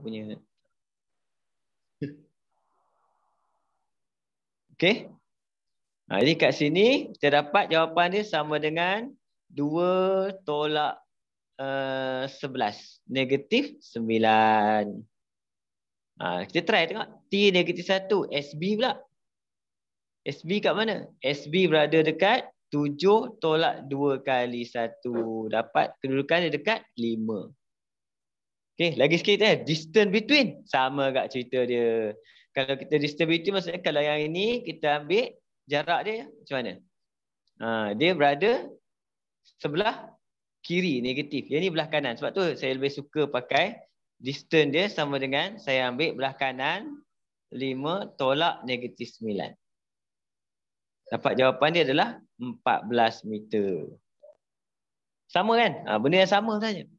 punya. Okey. Jadi kat sini kita dapat jawapan dia sama dengan 2 tolak 11. Negatif 9. Kita try tengok. T negatif 1. SB pula. SB kat mana? SB berada dekat 7 tolak 2 kali 1. Dapat kedudukan dia dekat 5. Okey, lagi sikit distance between. Sama kat cerita dia. Kalau kita distance between maksudnya kalau yang ini kita ambil jarak dia macam mana? Dia berada sebelah kiri negatif. Yang ni belah kanan. Sebab tu saya lebih suka pakai distance dia sama dengan saya ambil belah kanan 5 tolak negatif 9. Dapat jawapan dia adalah 14 meter. Sama kan? Benda yang sama saja.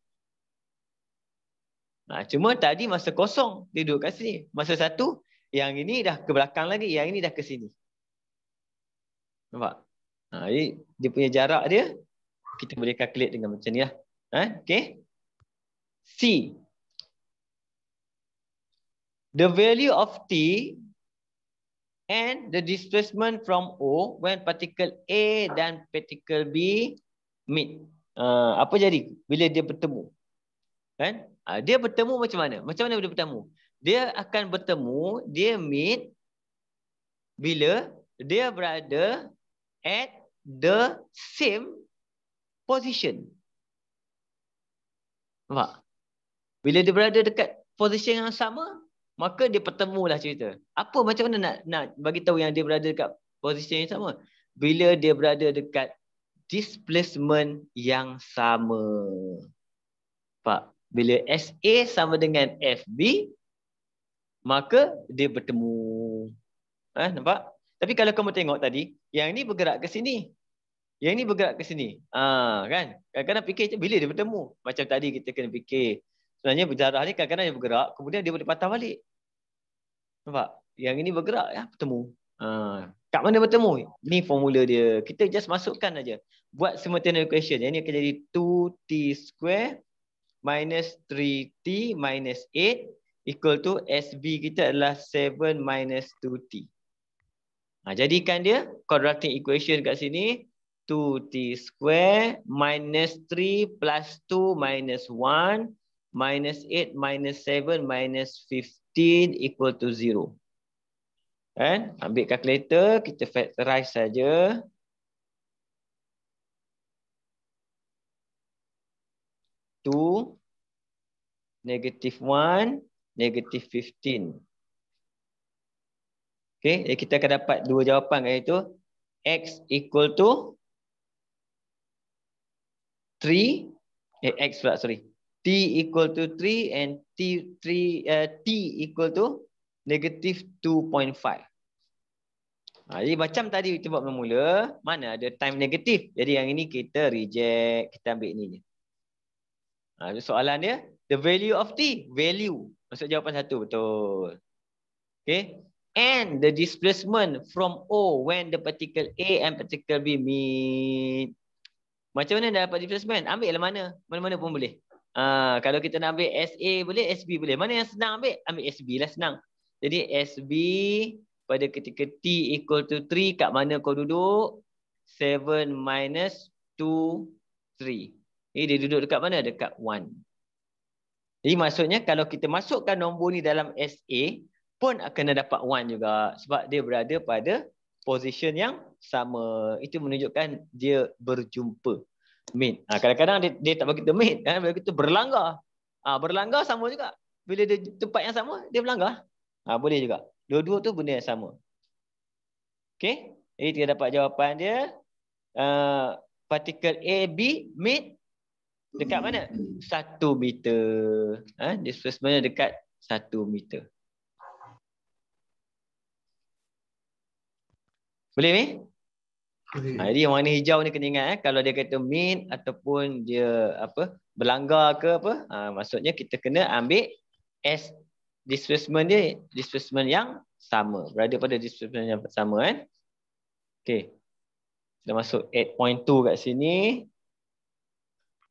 Cuma tadi masa kosong dia duduk kat sini. Masa satu, yang ini dah ke belakang lagi. Yang ini dah ke sini. Nampak? Jadi dia punya jarak dia, kita boleh calculate dengan macam ni lah. Okay. C. The value of T and the displacement from O when particle A dan particle B meet. Apa jadi bila dia bertemu? Kan? Dia bertemu macam mana? Macam mana dia bertemu? Dia akan bertemu, dia meet bila dia berada at the same position. Nampak? Bila dia berada dekat position yang sama, maka dia bertemulah cerita. Apa macam mana nak bagi tahu yang dia berada dekat position yang sama? Bila dia berada dekat displacement yang sama. Nampak? Bila SA sama dengan FB, maka dia bertemu. Nampak? Tapi kalau kamu tengok tadi, yang ni bergerak ke sini. Yang ni bergerak ke sini. Kan? Kadang-kadang fikir bila dia bertemu. Macam tadi kita kena fikir. Sebenarnya berjarah ni kadang-kadang dia bergerak, kemudian dia boleh patah balik. Nampak? Yang ini bergerak, bertemu. Kat mana bertemu? Ni formula dia. Kita just masukkan aja. Buat simultaneous equation. Yang ni akan jadi 2t square minus 3t minus 8 equal to SB kita adalah 7 minus 2t. Jadikan dia quadratic equation kat sini. 2t square minus 3 plus 2 minus 1 minus 8 minus 7 minus 15 equal to 0. Kan? Ambil calculator, kita factorize saja. Two, negative 1, negative 15. Okay, jadi kita akan dapat dua jawapan, iaitu X equal to 3, X pula, sorry. T equal to 3 and T equal to negative 2.5. Jadi macam tadi kita buat mula, mana ada time negatif. Jadi yang ini kita reject, kita ambil ini je. Soalan dia, the value of T, value. Maksud jawapan satu, betul. Okay. And the displacement from O when the particle A and particle B meet. Macam mana nak dapat displacement? Ambil lah mana-mana pun boleh. Kalau kita nak ambil SA boleh, SB boleh. Mana yang senang ambil? Ambil SB lah senang. Jadi SB pada ketika T equal to 3, kat mana kau duduk? 7 minus 2, 3. Dia duduk dekat mana? Dekat 1. Jadi maksudnya kalau kita masukkan nombor ni dalam SA, pun akan dapat 1 juga. Sebab dia berada pada position yang sama. Itu menunjukkan dia berjumpa. Meet. Kadang-kadang dia tak bagi kita meet. Bagi kita berlanggar. Berlanggar sama juga. Bila dia tempat yang sama, dia berlanggar. Boleh juga. Dua-dua tu benda yang sama. Okay. Jadi kita dapat jawapan dia. Partikel A, B, meet dekat mana? 1 meter. Displacement dekat 1 meter. Boleh ni? Jadi yang warna hijau ni kena ingat, kalau dia kata meet ataupun dia berlanggar ke apa, maksudnya kita kena ambil S displacement dia, displacement yang sama, berada pada displacement yang sama kan. Okey. Kita masuk 8.2 kat sini.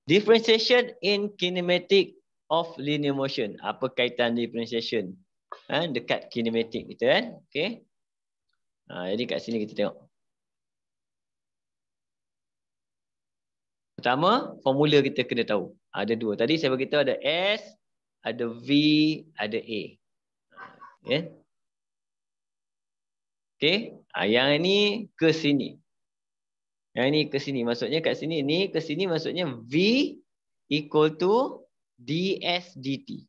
Differentiation in kinematic of linear motion. Apa kaitan differentiation dekat kinematik kita kan? Okey. Jadi kat sini kita tengok. Pertama, formula kita kena tahu. Ada dua. Tadi saya beritahu ada S, ada V, ada A. Okay. Okay. Yang ini ke sini. Yang ini ke sini. Maksudnya kat sini. Ni ke sini maksudnya V equal to ds dt.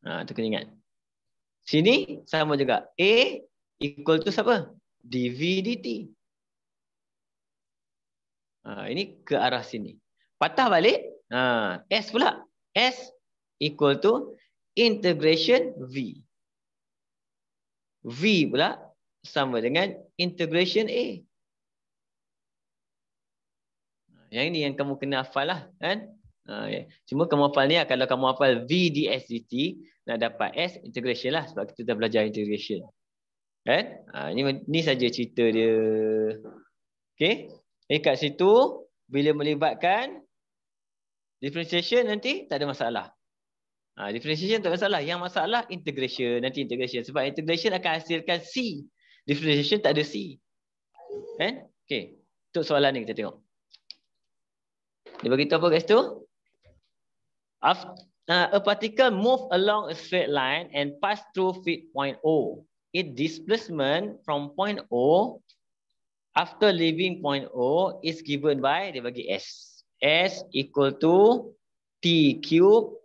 Itu kena ingat. Sini sama juga. A equal to siapa? dv dt. Ini ke arah sini. Patah balik. S pula. S equal to integration V. V pula sama dengan integration A. Yang ini yang kamu kena hafal lah. Kan? Cuma kamu hafal ni kalau kamu hafal V ds dt, nak dapat S integration lah. Sebab kita dah belajar integration. Kan? Ini saja cerita dia. Okay. Kat situ, bila melibatkan differentiation nanti tak ada masalah. Differentiation tak ada masalah. Yang masalah integration. Nanti integration. Sebab integration akan hasilkan C. Differentiation tak ada C. Kan? Okay. Untuk soalan ni kita tengok. Dia beritahu apa guys tu? A particle move along a straight line and pass through fixed point O. Its displacement from point O after leaving point O is given by, dia bagi S. S equal to T cube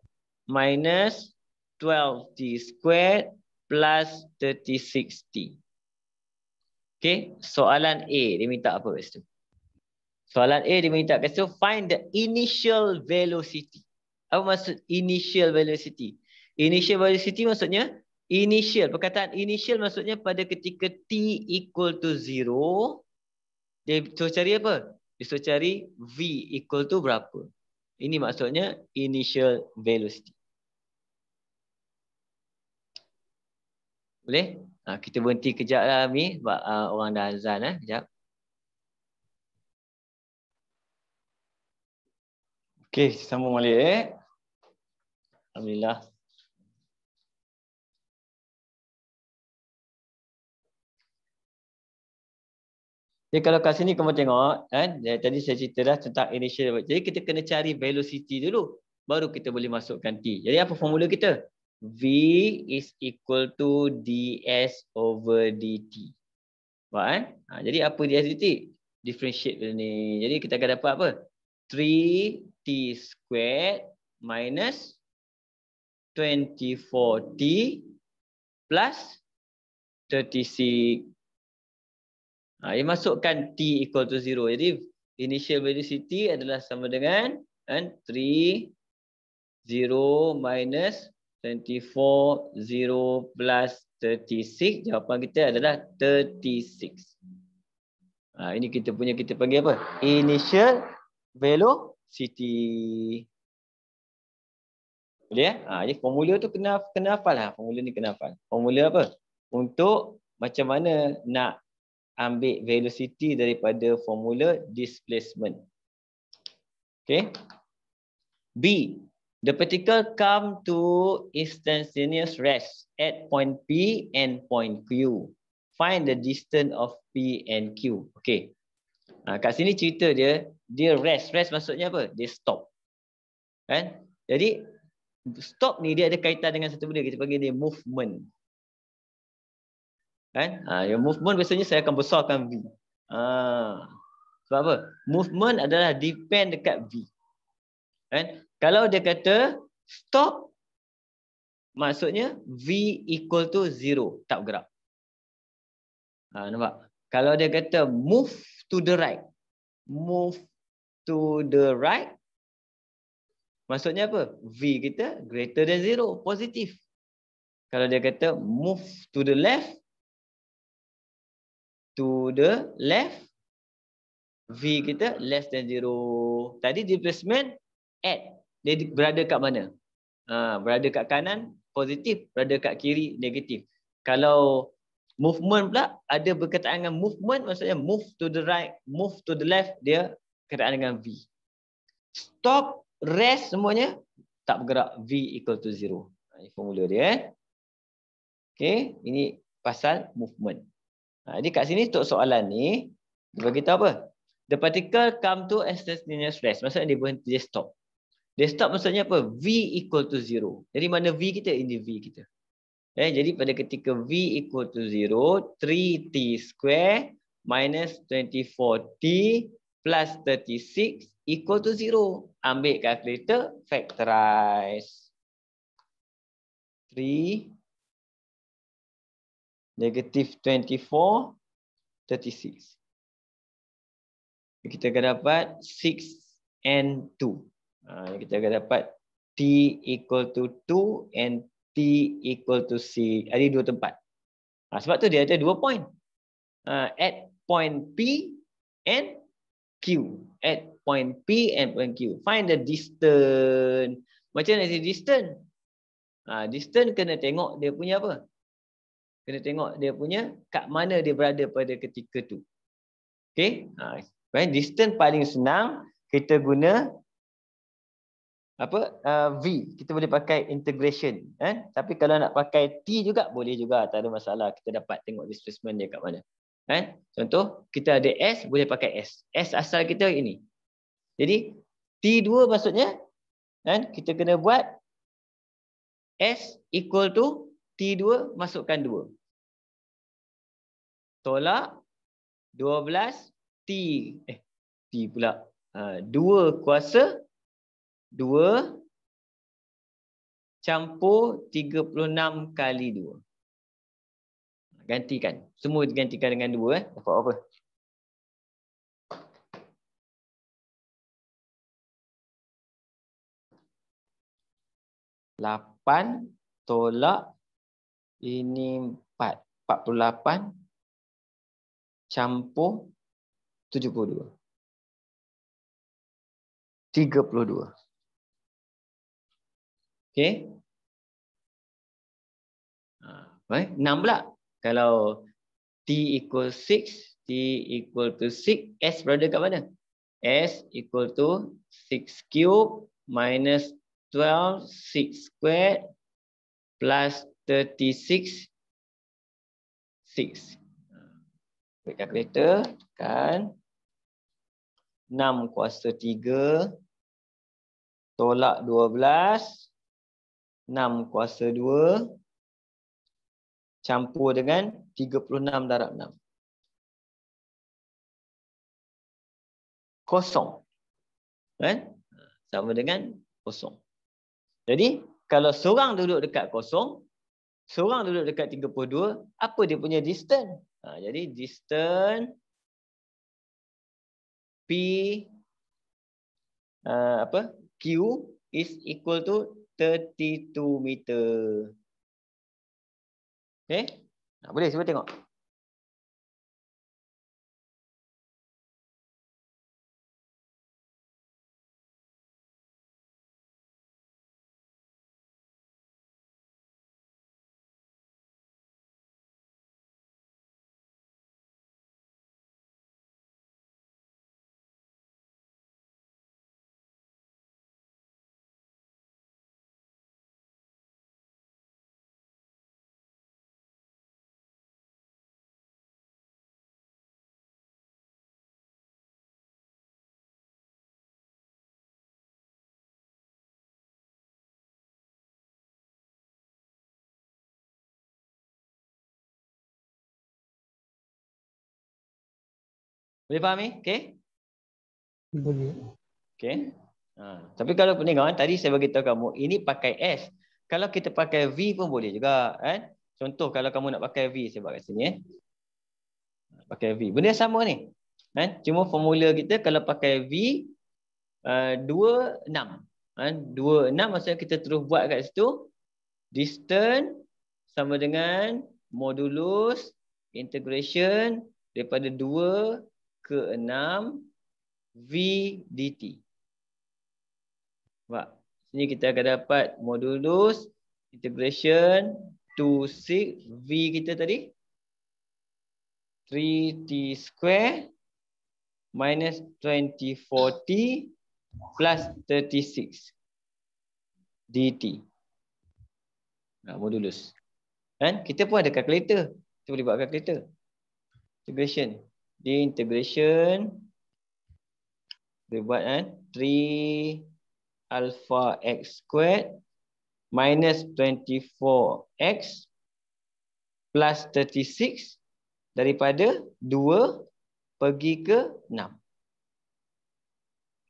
minus 12T squared plus 36T. Okay, soalan A, dia minta apa kat situ? Soalan A dia minta kat situ, find the initial velocity. Apa maksud initial velocity? Initial velocity maksudnya, initial, perkataan initial maksudnya pada ketika T equal to 0, dia suruh cari apa? Dia suruh cari V equal to berapa. Ini maksudnya initial velocity. Boleh? Kita berhenti kejap lah Mi. Sebab orang dah azan. Kejap. Okey, sambung balik. Alhamdulillah. Jadi kalau kat sini kamu tengok, tadi saya cerita dah tentang initial. Jadi kita kena cari velocity dulu. Baru kita boleh masukkan T. Jadi apa formula kita? V is equal to ds over dt. Jadi apa ds dt? Differentiate ni. Jadi kita akan dapat apa? 3t squared minus 24t plus 36. Dia masukkan t equal to 0. Jadi initial velocity adalah sama dengan 3, 0 minus 24, 0 plus 36. Jawapan kita adalah 36. Ini kita panggil apa? Initial velocity. Boleh ya? Jadi formula tu kena hafal lah. Formula ni kena hafal. Formula apa? Untuk macam mana nak ambil velocity daripada formula displacement. Okay. B. The particle come to instantaneous rest at point P and point Q. Find the distance of P and Q. Okay. Kat sini cerita dia rest. Rest maksudnya apa? Dia stop. Kan? Jadi stop ni dia ada kaitan dengan satu benda. Kita panggil dia movement. Kan? Yang movement biasanya saya akan besarkan V. Sebab apa? Movement adalah depend dekat V. Kan? Kalau dia kata stop, maksudnya V equal to 0. Tak bergerak. Nampak? Kalau dia kata move to the right. Move to the right. Maksudnya apa? V kita greater than 0. Positif. Kalau dia kata move to the left. To the left, V kita less than 0. Tadi displacement at. Dia berada kat mana? Berada kat kanan, positif. Berada kat kiri, negatif. Kalau movement pula, ada berkaitan dengan movement, maksudnya move to the right, move to the left, dia berkaitan dengan V. Stop, rest semuanya, tak bergerak, V equal to 0. Ini formula dia. Okay, ini pasal movement. Jadi kat sini untuk soalan ni, dia bagi tahu apa? The particle come to instantaneous rest. Maksudnya dia berhenti, dia stop. Dia stop maksudnya apa? V equal to 0. Jadi mana V kita? Ini V kita. Jadi pada ketika V equal to 0, 3t square minus 24t plus 36 equal to 0. Ambil calculator, factorize. 3 negative 24, 36. Kita akan dapat 6 and 2. Kita akan dapat T equal to 2 and T equal to 6. Ada dua tempat. Sebab tu dia ada 2 point. At point P and Q. At point P and point Q. Find the distance. Macam mana si distance? Distance kena tengok dia punya apa? Kena tengok dia punya kat mana dia berada pada ketika tu. Okay? Distance paling senang kita guna apa? V. Kita boleh pakai integration. Tapi kalau nak pakai T juga boleh juga. Tak ada masalah. Kita dapat tengok displacement dia kat mana. Contoh, kita ada S, boleh pakai S. S asal kita ini. Jadi, T2 maksudnya, kita kena buat S equal to T2, masukkan 2. Tolak 12 T. T pula. 2 kuasa 2 campur 36 kali 2. Gantikan. Semua digantikan dengan 2. Dapat apa? Lapan tolak ini 4. 48 campur 72. 32. Okey. 6 pula. Kalau T equal 6, T equal to 6, S berada kat mana? S equal to 6 cube minus 12, 6 squared plus 36, 6. Calculator, kan 6 kuasa 3 tolak 12, 6 kuasa 2 campur dengan 36 darab 6. Kosong. Sama dengan kosong. Jadi, kalau seorang duduk dekat kosong, seorang duduk dekat 32, apa dia punya distance? Jadi, distance P Q is equal to 32 meter. Okay? Boleh cuba tengok. Boleh faham ni? Okay? Boleh. Okay. Tapi kalau pendengar, tadi saya bagi tahu kamu, ini pakai S. Kalau kita pakai V pun boleh juga. Contoh kalau kamu nak pakai V, saya buat kat sini. Pakai V. Benda sama ni. Cuma formula kita kalau pakai V, 26. 26 maksudnya kita terus buat kat situ. Distance sama dengan modulus integration daripada 2 ke 6 V dt. Nampak? Sini kita akan dapat modulus integration 26 V kita tadi 3t square minus 24t plus 36. dt. Modulus. Kan? Kita pun ada calculator. Kita boleh buat calculator. Integration. Di integration. Dia buat kan. 3 alpha x squared minus 24x plus 36 daripada 2 pergi ke 6.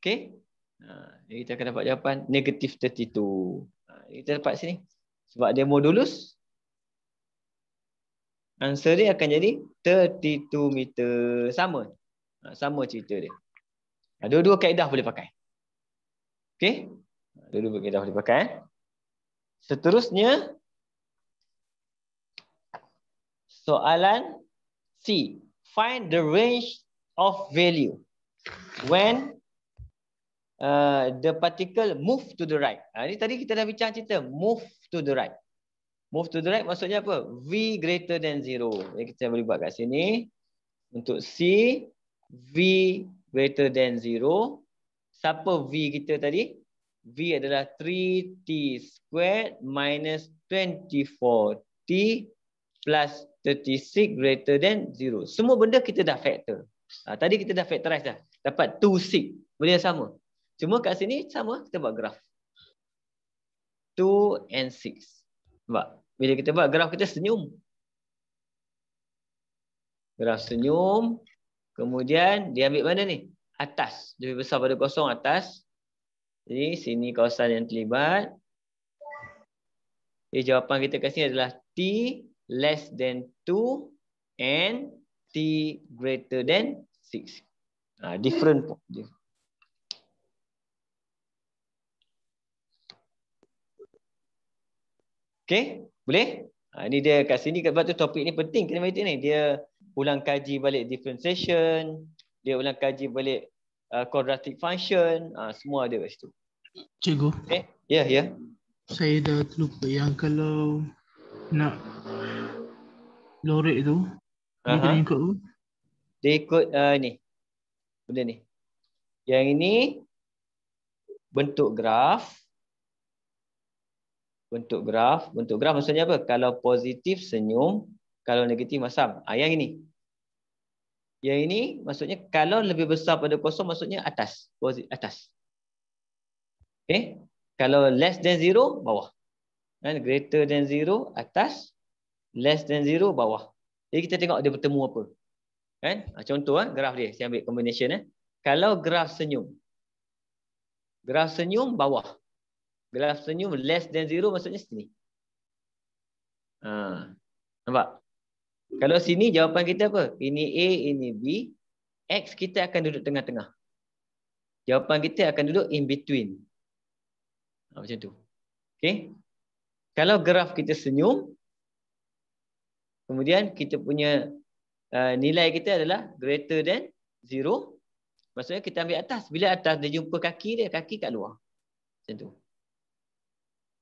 Okey. Jadi kita akan dapat jawapan negatif 32. Kita dapat sini. Sebab dia modulus. Answer dia akan jadi 32 meter. Sama. Sama cerita dia. Dua-dua kaedah boleh pakai. Okey. Dua-dua kaedah boleh pakai. Seterusnya. Soalan C. Find the range of value when the particle move to the right. Ini tadi kita dah bincang cerita move to the right. Move to the right maksudnya apa? V greater than 0. Jadi kita boleh buat kat sini. Untuk C, V greater than 0. Siapa V kita tadi? V adalah 3t squared minus 24t plus 36 greater than 0. Semua benda kita dah factor. Tadi kita dah factorize dah. Dapat 2 6. Benda yang sama. Cuma kat sini sama, kita buat graf. 2 and 6. Nampak? Bila kita buat graf, kita senyum. Graf senyum. Kemudian dia ambil mana ni? Atas. Lebih besar pada kosong atas. Jadi sini kawasan yang terlibat. Jadi jawapan kita kat sini adalah T less than 2 and T greater than 6. Different. Okay, boleh? Ini dia kat sini, sebab tu topik ni penting kinematik ni. Dia ulang kaji balik differentiation, dia ulang kaji balik quadratic function, semua ada kat situ. Cikgu. Okay, ya, ya. Saya dah terlupa yang kalau nak lorek tu, dia kena ikut apa? Dia ikut ni. Benda ni. Yang ini bentuk graf. Bentuk graf maksudnya apa? Kalau positif senyum, kalau negatif masam. Yang ini. Yang ini maksudnya kalau lebih besar pada kosong maksudnya atas. Atas. Okay. Kalau less than 0, bawah. Dan greater than 0, atas. Less than 0, bawah. Jadi kita tengok dia bertemu apa. Kan? Contoh graf dia. Saya ambil combination. Kalau graf senyum. Graf senyum bawah. Graf senyum less than 0 maksudnya sini. Nampak? Kalau sini jawapan kita apa? Ini A, ini B. X kita akan duduk tengah-tengah. Jawapan kita akan duduk in between. Macam tu. Okay? Kalau graf kita senyum, kemudian kita punya nilai kita adalah greater than 0. Maksudnya kita ambil atas. Bila atas dia jumpa kaki dia, kaki kat luar. Macam tu.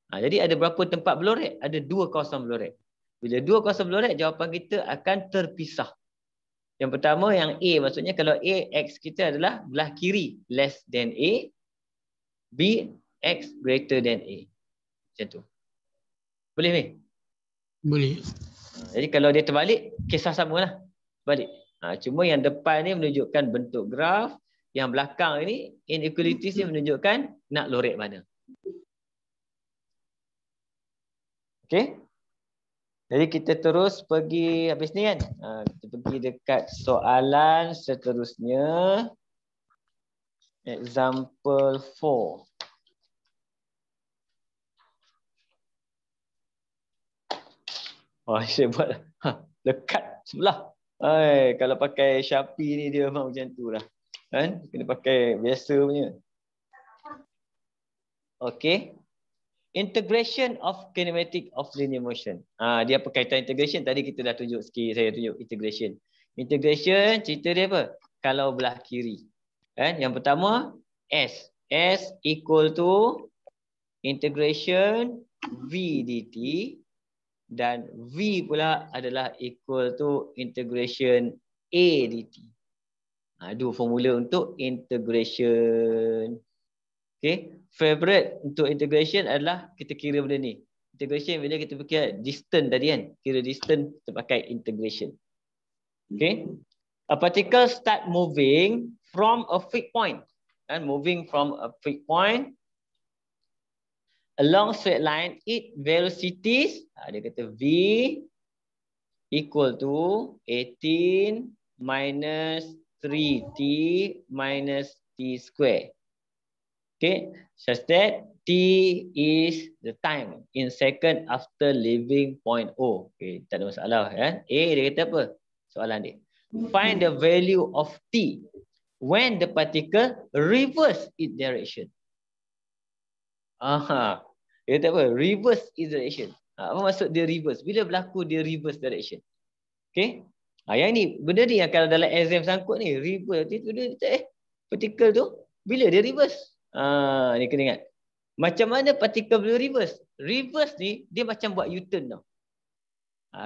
Jadi ada berapa tempat berlorek? Ada 2 kawasan berlorek. Bila 2 kawasan berlorek, jawapan kita akan terpisah. Yang pertama yang A, maksudnya kalau A, X kita adalah belah kiri less than A. B, X greater than A. Macam tu. Boleh ni? Boleh. Jadi kalau dia terbalik, kisah samalah. Balik. Cuma yang depan ni menunjukkan bentuk graf. Yang belakang ni, inequalities ni menunjukkan nak lorek mana. Okay. Jadi kita terus pergi habis ni kan. Kita pergi dekat soalan seterusnya. Example 4. Saya buat dekat sebelah. Kalau pakai Shopee ni dia memang macam tu lah. Kan? Kena pakai biasa punya. Okay. Integration of kinematic of linear motion. Dia apa kaitan integration? Tadi kita dah tunjuk sikit, saya tunjuk integration. Integration cerita dia apa? Kalau belah kiri. Kan? Yang pertama S. S equal to integration V dt dan V pula adalah equal to integration A dt. Dua formula untuk integration. Okay. Favorite untuk integration adalah kita kira benda ni. Integration bila kita kira distance tadi kan. Kira distance kita pakai integration. Okay. A particle start moving from a fixed point. And moving from a fixed point along straight line, its velocities, dia kata V equal to 18 minus 3t minus t square. Okay, such that t is the time in second after leaving point O. Okay, tak ada masalah kan? Dia kata apa? Soalan dia. Find the value of t when the particle reverse its direction. Dia kata apa? Reverse its direction. Apa maksud dia reverse? Bila berlaku dia reverse direction? Okay. Yang ni, benda ni yang kalau dalam exam sangkut ni, reverse. Dia particle tu, bila dia reverse? Ni kena ingat. Macam mana particle boleh reverse? Reverse ni, dia macam buat U-turn tau.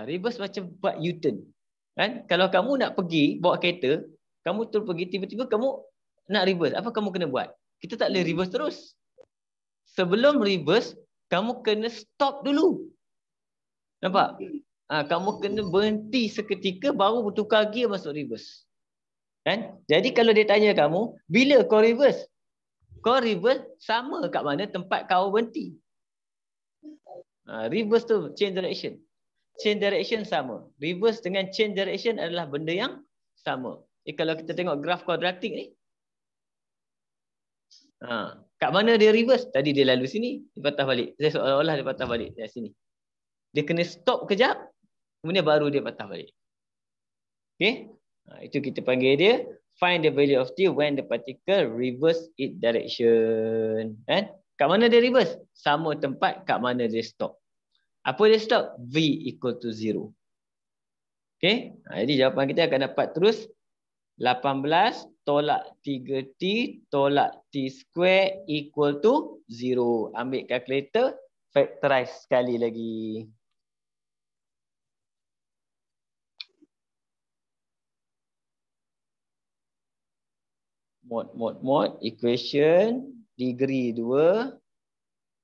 Reverse macam buat U-turn. Kan? Kalau kamu nak pergi, bawa kereta, kamu terus pergi, tiba-tiba kamu nak reverse. Apa kamu kena buat? Kita tak boleh reverse terus. Sebelum reverse, kamu kena stop dulu. Nampak? Kamu kena berhenti seketika, baru bertukar gear masuk reverse. Kan? Jadi kalau dia tanya kamu, bila kau reverse? Kau reverse sama kat mana tempat kau berhenti. Reverse tu change direction. Change direction sama. Reverse dengan change direction adalah benda yang sama. Kalau kita tengok graf kuadratik ni. Kat mana dia reverse? Tadi dia lalu sini. Dia patah balik. Dia seolah-olah dia patah balik dari sini. Dia kena stop kejap. Kemudian baru dia patah balik. Okay. Itu kita panggil dia. Find the value of t when the particle reverse its direction. Kat mana dia reverse? Sama tempat kat mana dia stop. Apa dia stop? V equal to 0. Okay. Jadi jawapan kita akan dapat terus 18 tolak 3t tolak t square equal to 0. Ambil kalkulator, factorize sekali lagi. Mod, equation, degree 2,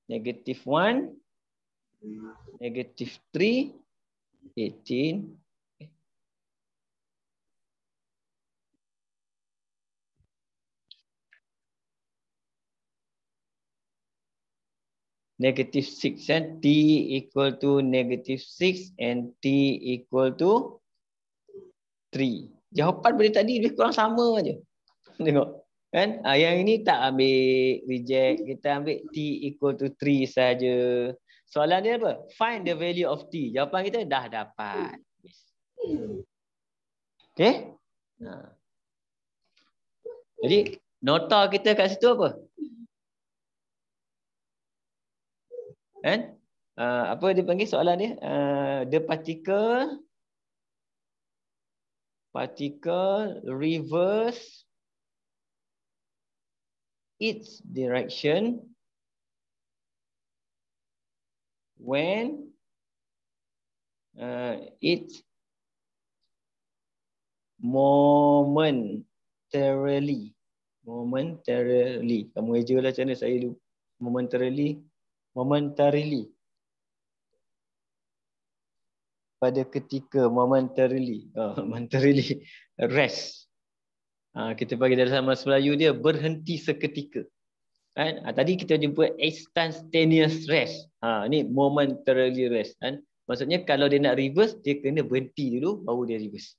negative 1, negative 3, 18. Negative 6 and t equal to negative 6 and t equal to 3. Jawapan pada tadi lebih kurang sama aja. Tengok. Kan? Yang ini tak ambil reject. Kita ambil t equal to 3 saja. Soalan dia apa? Find the value of t. Jawapan kita dah dapat. Okay? Jadi, nota kita kat situ apa? Kan? Apa dia panggil soalan dia? The particle reverse its direction when it momentarily. Kamu eja lah macam mana saya dulu. Momentarily. Pada ketika momentarily rest. Kita bagi dalam bahasa Melayu dia berhenti seketika. Kan? Tadi kita jumpa instantaneous rest. Ni momentarily rest. Kan? Maksudnya kalau dia nak reverse, dia kena berhenti dulu baru dia reverse.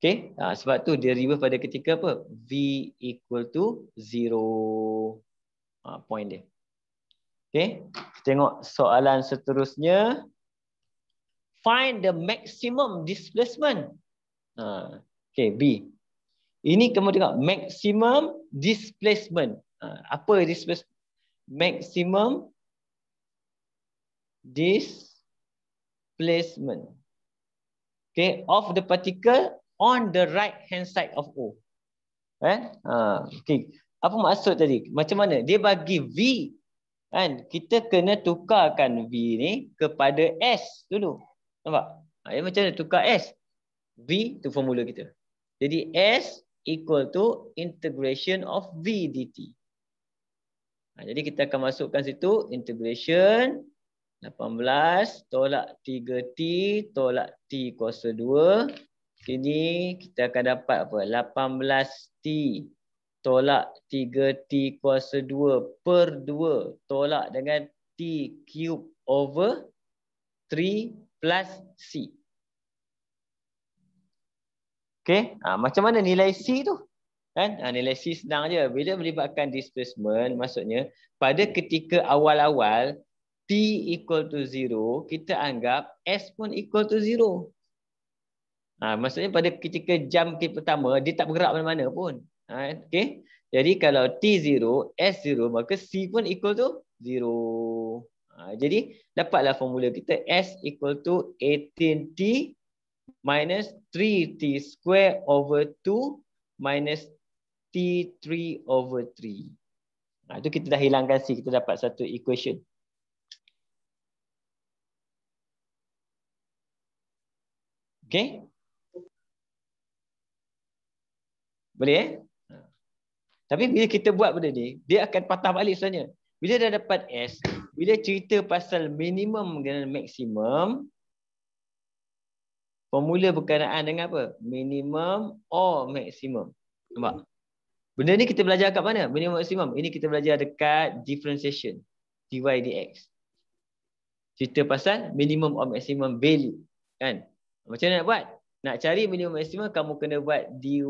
Okay? Sebab tu dia reverse pada ketika apa? V equal to 0. Point dia. Okay? Tengok soalan seterusnya. Find the maximum displacement. Okay, B. Ini kamu tengok maximum displacement. Apa displacement? Maximum displacement. Okay, of the particle on the right hand side of O. Okay. Apa maksud tadi? Macam mana? Dia bagi V. Kan? Kita kena tukarkan V ni kepada S dulu. Nampak? Macam mana tukar S? V tu formula kita. Jadi S equal to integration of V dt. Jadi kita akan masukkan situ integration 18 tolak 3T tolak T kuasa 2. Sini kita akan dapat apa? 18T tolak 3T kuasa 2 per 2 tolak dengan T cube over 3 plus C. Okay, macam mana nilai C tu? Kan? Nilai C senang je. Bila melibatkan displacement, maksudnya pada ketika awal-awal T equal to 0, kita anggap S pun equal to 0. Maksudnya pada ketika jam pertama, dia tak bergerak mana-mana pun. Okay? Jadi kalau T0, S0, maka C pun equal to 0. Jadi dapatlah formula kita S equal to 18T minus 3T square over 2 minus T3 over 3. Itu kita dah hilangkan C, kita dapat satu equation. Okay? Boleh Tapi bila kita buat benda ni, dia akan patah balik sebenarnya. Bila dah dapat S, bila cerita pasal minimum dengan maksimum, formula berkenaan dengan apa? Minimum or maksimum. Nampak? Benda ni kita belajar kat mana? Minimum maksimum. Ini kita belajar dekat differentiation. Dy dx. Cerita pasal minimum or maximum value. Kan? Macam mana nak buat? Nak cari minimum maksimum, kamu kena buat dy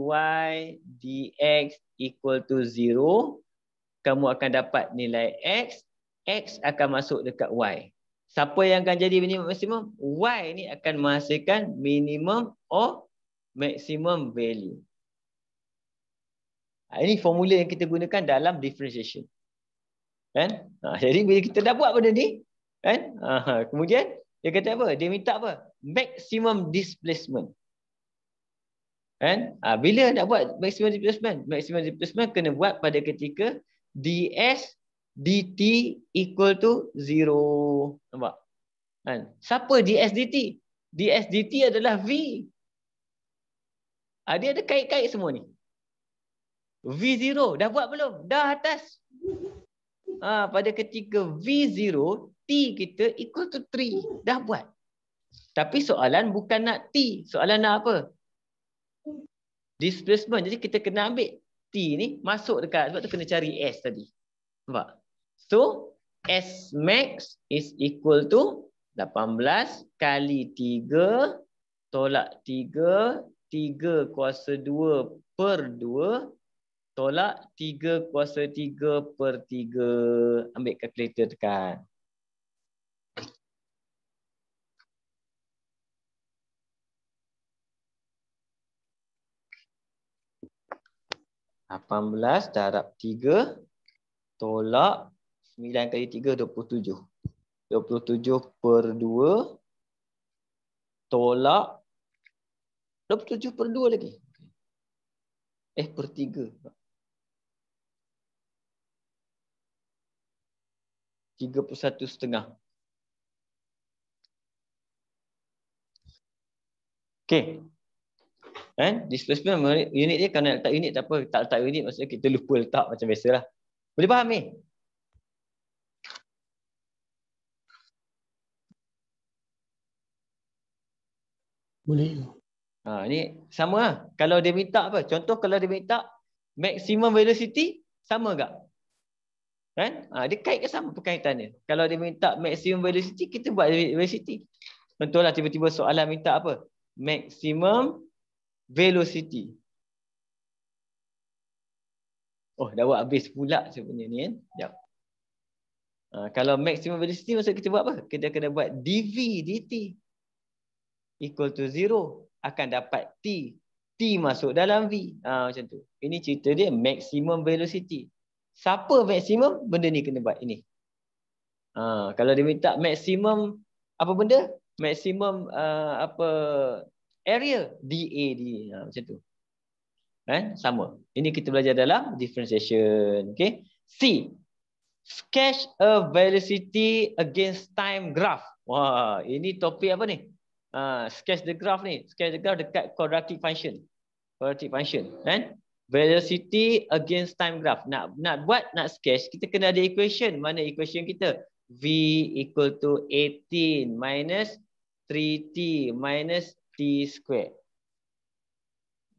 dx equal to 0. Kamu akan dapat nilai x. X akan masuk dekat y. Siapa yang akan jadi minimum maksimum? Y ni akan menghasilkan minimum or maximum value. Ini formula yang kita gunakan dalam differentiation. Kan? Jadi bila kita dah buat benda ni, kan? Kemudian dia kata apa? Dia minta apa? Maximum displacement. Kan? Bila nak buat maximum displacement? Maximum displacement kena buat pada ketika ds dt equal to 0. Nampak? Kan? Siapa ds dt? Ds dt adalah v. Dia ada kait-kait semua ni. V0 dah buat belum? Dah atas. Pada ketika V0, T kita equal to 3. Dah buat. Tapi soalan bukan nak T. Soalan nak apa? Displacement. Jadi kita kena ambil T ni masuk dekat. Sebab tu kena cari S tadi. Nampak? So, S max is equal to 18 kali 3 tolak 3. 3 kuasa 2 per 2. Tolak 3 kuasa 3 per 3. Ambil kalkulator tekan. (18 darab 3 tolak 9 kali 3 27. 27 per 2 tolak 27 per 2 lagi. Per 3. 31,5. Okey. Kan? Displacement unit dia, kalau nak letak unit tak apa. Tak letak unit maksudnya kita lupa letak macam biasalah. Boleh faham ni? Boleh. Ni sama lah. Kalau dia minta apa? Contoh kalau dia minta maximum velocity, sama tak? Kan? Dia kaitkan sama perkaitannya. Kalau dia minta maximum velocity, kita buat velocity. Contohlah tiba-tiba soalan minta apa? Maximum velocity. Dah buat habis pula sebenarnya ni kan. Sekejap. Kalau maximum velocity maksud kita buat apa? Kita kena buat dv dt equal to 0. Akan dapat t. T masuk dalam v. Macam tu. Ini cerita dia maximum velocity. Siapa maksimum? Benda ni kena buat ini. Kalau dia minta maksimum apa benda? Maksimum area DAD. Macam tu. Kan? Sama. Ini kita belajar dalam differentiation. Okay. C. Sketch a velocity against time graph. Wah, ini topik apa ni? Sketch the graph ni. Sketch the graph dekat quadratic function. Quadratic function. Kan? Velocity against time graph. Nak sketch, kita kena ada equation. Mana equation kita? V equal to 18 minus 3t minus t square.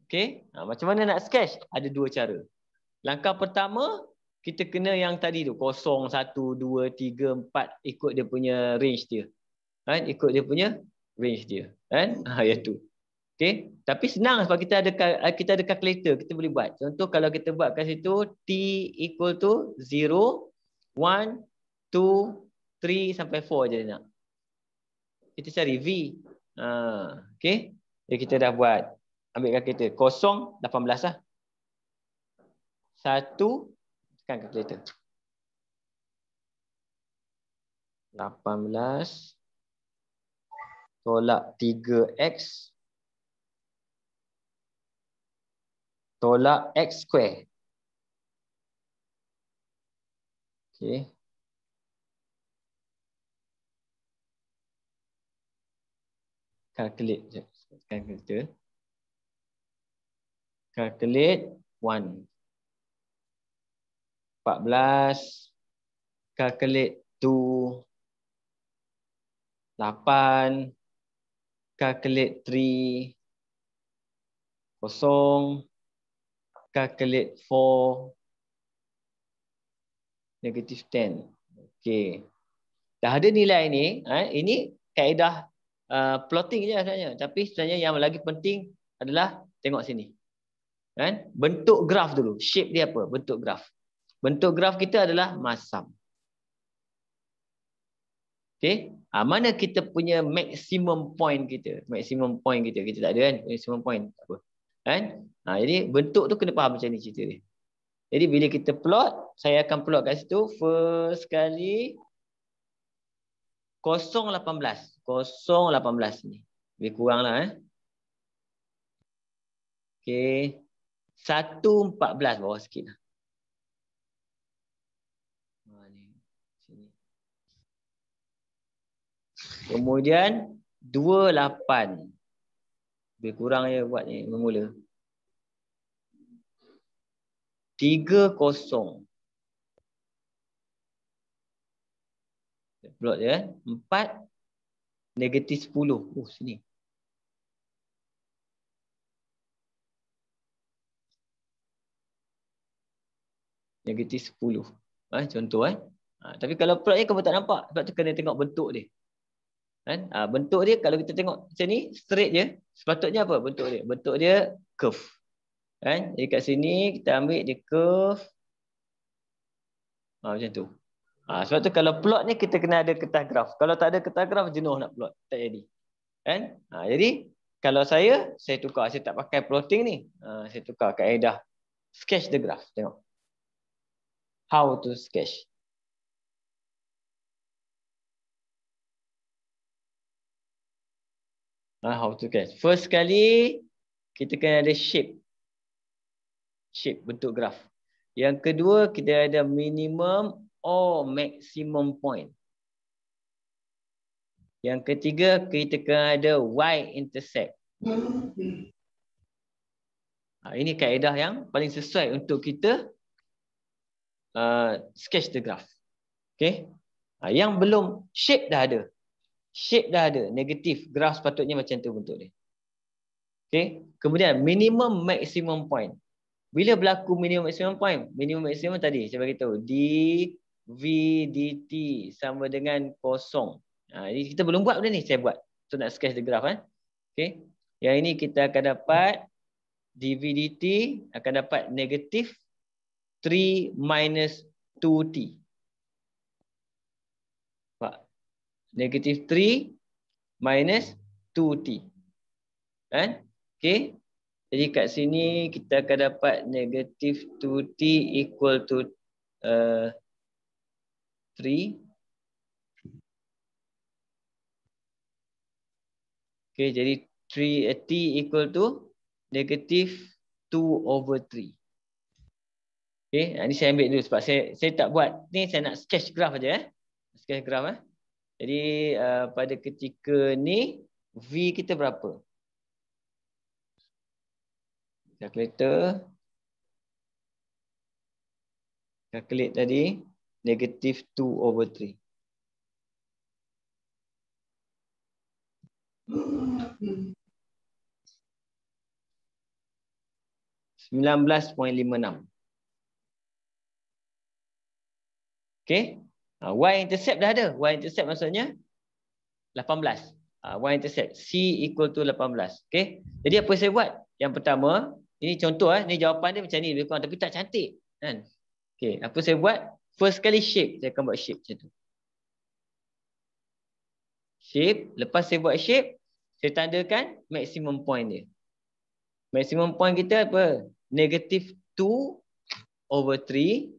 Okay. Macam mana nak sketch? Ada dua cara. Langkah pertama, kita kena yang tadi tu. 0, 1, 2, 3, 4. Ikut dia punya range dia. Kan? Ikut dia punya range dia. Kan? Yang tu. Okay. Tapi senang sebab kita ada calculator, kita boleh buat. Contoh kalau kita buat kat situ t equal to 0, 1, 2, 3 sampai 4 je nak. Kita cari v. Okay. Jadi kita dah buat. Ambil calculator. 0, 18 lah. 1, tekan calculator. 18 tolak 3x tolak x square. Okay. Calculate. Calculate 1. 14. Calculate 2. 8. Calculate 3. 0. Calculate 4. Negative 10. Okay. Dah ada nilai ni. Ini kaedah plotting je sebenarnya. Tapi sebenarnya yang lagi penting adalah tengok sini. Kan? Bentuk graf dulu. Shape dia apa? Bentuk graf. Bentuk graf kita adalah masam. Okay. Mana kita punya maximum point kita? Maximum point kita. Kita tak ada kan? Maximum point. Apa? Kan? Jadi bentuk tu kena faham macam ni cerita dia. Jadi bila kita plot, saya akan plot kat situ. First kali 0,18. 0,18 ni. Lebih kurang lah. Okay. 1,14 bawah sikit lah. Kemudian 28. Lebih kurang je buat ni bermula. 30. Plot je. 4. Negatif 10. Sini. Negatif 10. Contoh. Tapi kalau plot ni kamu tak nampak. Sebab tu kena tengok bentuk dia. Kan? Bentuk dia kalau kita tengok macam ni. Straight je. Sepatutnya apa bentuk dia? Bentuk dia curve. Kan? Jadi kat sini kita ambil dia curve. Macam tu. Sebab tu kalau plot ni kita kena ada kertas graf. Kalau tak ada kertas graf jenuh nak plot. Tak jadi. Kan? Jadi kalau saya tukar. Saya tak pakai plotting ni. Saya tukar kaedah. Sketch the graph. Tengok. How to sketch. How to sketch. First kali kita kena ada shape. Shape bentuk graf. Yang kedua kita ada minimum or maximum point. Yang ketiga kita kena ada y-intercept. Ini kaedah yang paling sesuai untuk kita sketch the graph. Okay. Yang belum, shape dah ada. Shape dah ada. Negatif. Graph sepatutnya macam tu bentuk dia. Okay. Kemudian minimum maximum point. Bila berlaku minimum maximum point? Minimum maximum tadi saya beritahu. dv dt sama dengan 0. Jadi kita belum buat benda ni. Saya buat. So nak sketch the graph. Okay. Yang ini kita akan dapat dv dt akan dapat negatif 3 minus 2t. Negatif 3 minus 2t. Kan? Okay. Jadi kat sini kita akan dapat negatif 2t equal to 3. Okay, jadi t equal to negatif 2/3. Okay, ini saya ambil dulu sebab saya tak buat. Ni saya nak sketch graph aja. Sketch graph. Jadi pada ketika ni V kita berapa? Calculator. Calculate tadi negative 2/3. (19.56). Okey. Y-intercept dah ada. Y-intercept maksudnya 18. Y-intercept. C equal to 18. Okey. Jadi apa saya buat? Yang pertama, ini contoh ni jawapan dia macam ni lebih kurang tapi tak cantik kan. Okey, apa saya buat? First kali shape, saya akan buat shape macam tu. Shape, lepas saya buat shape, saya tandakan maximum point dia. Maximum point kita apa? Negative 2/3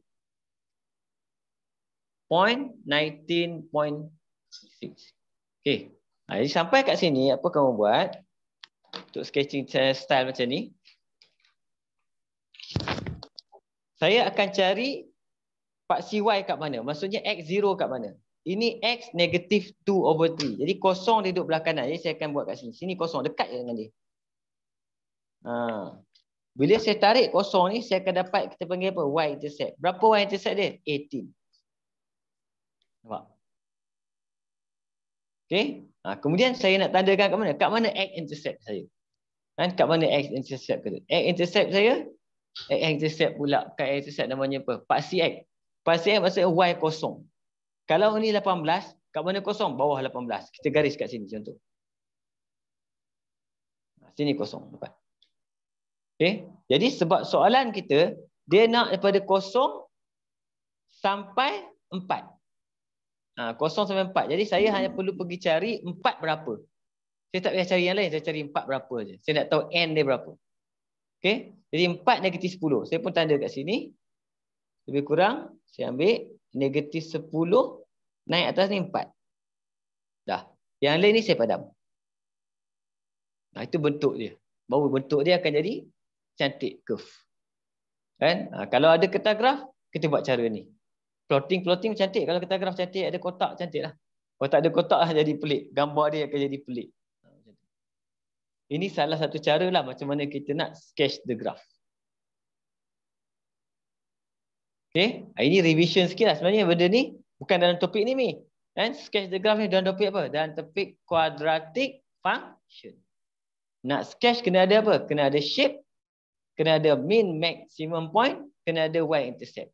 19.6. Okey. Jadi sampai kat sini apa kamu buat? Untuk sketching style macam ni. Saya akan cari paksi Y kat mana? Maksudnya X0 kat mana? Ini X negative 2/3. Jadi kosong dia duduk belah kanan. Jadi saya akan buat kat sini. Sini kosong. Dekat je dengan dia. Bila saya tarik kosong ni, saya akan dapat kita panggil apa? Y-intercept. Berapa Y-intercept dia? 18. Nampak? Okey. Kemudian saya nak tandakan kat mana? Kat mana X-intercept saya? Kan? Kat mana X-intercept kita? X-intercept saya? X-intercept pula. Kat X-intercept namanya apa? Paksi X. Paksi X maksudnya Y kosong. Kalau ni 18, kat mana kosong? Bawah 18. Kita garis kat sini contoh. Sini kosong. Dapat. Okay. Jadi sebab soalan kita, dia nak daripada kosong sampai 4. Kosong sampai 4. Jadi saya hanya perlu pergi cari 4 berapa. Saya tak payah cari yang lain. Saya cari 4 berapa je. Saya nak tahu N dia berapa. Okay. Jadi 4 negatif 10. Saya pun tanda kat sini. Lebih kurang, saya ambil negatif 10. Naik atas ni 4. Dah. Yang lain ni saya padam. Itu bentuk dia. Baru bentuk dia akan jadi cantik curve. Kan? Kalau ada kertas graf, kita buat cara ni. Plotting cantik. Kalau kertas graf cantik, ada kotak cantik lah. Kalau tak ada kotak jadi pelik. Gambar dia akan jadi pelik. Ini salah satu cara lah macam mana kita nak sketch the graph. Okay. Ini revision sikit lah. Sebenarnya benda ni bukan dalam topik ni, Mi. Kan? Sketch the graph ni dalam topik apa? Dalam topik quadratic function. Nak sketch kena ada apa? Kena ada shape, kena ada min maximum point, kena ada y-intercept.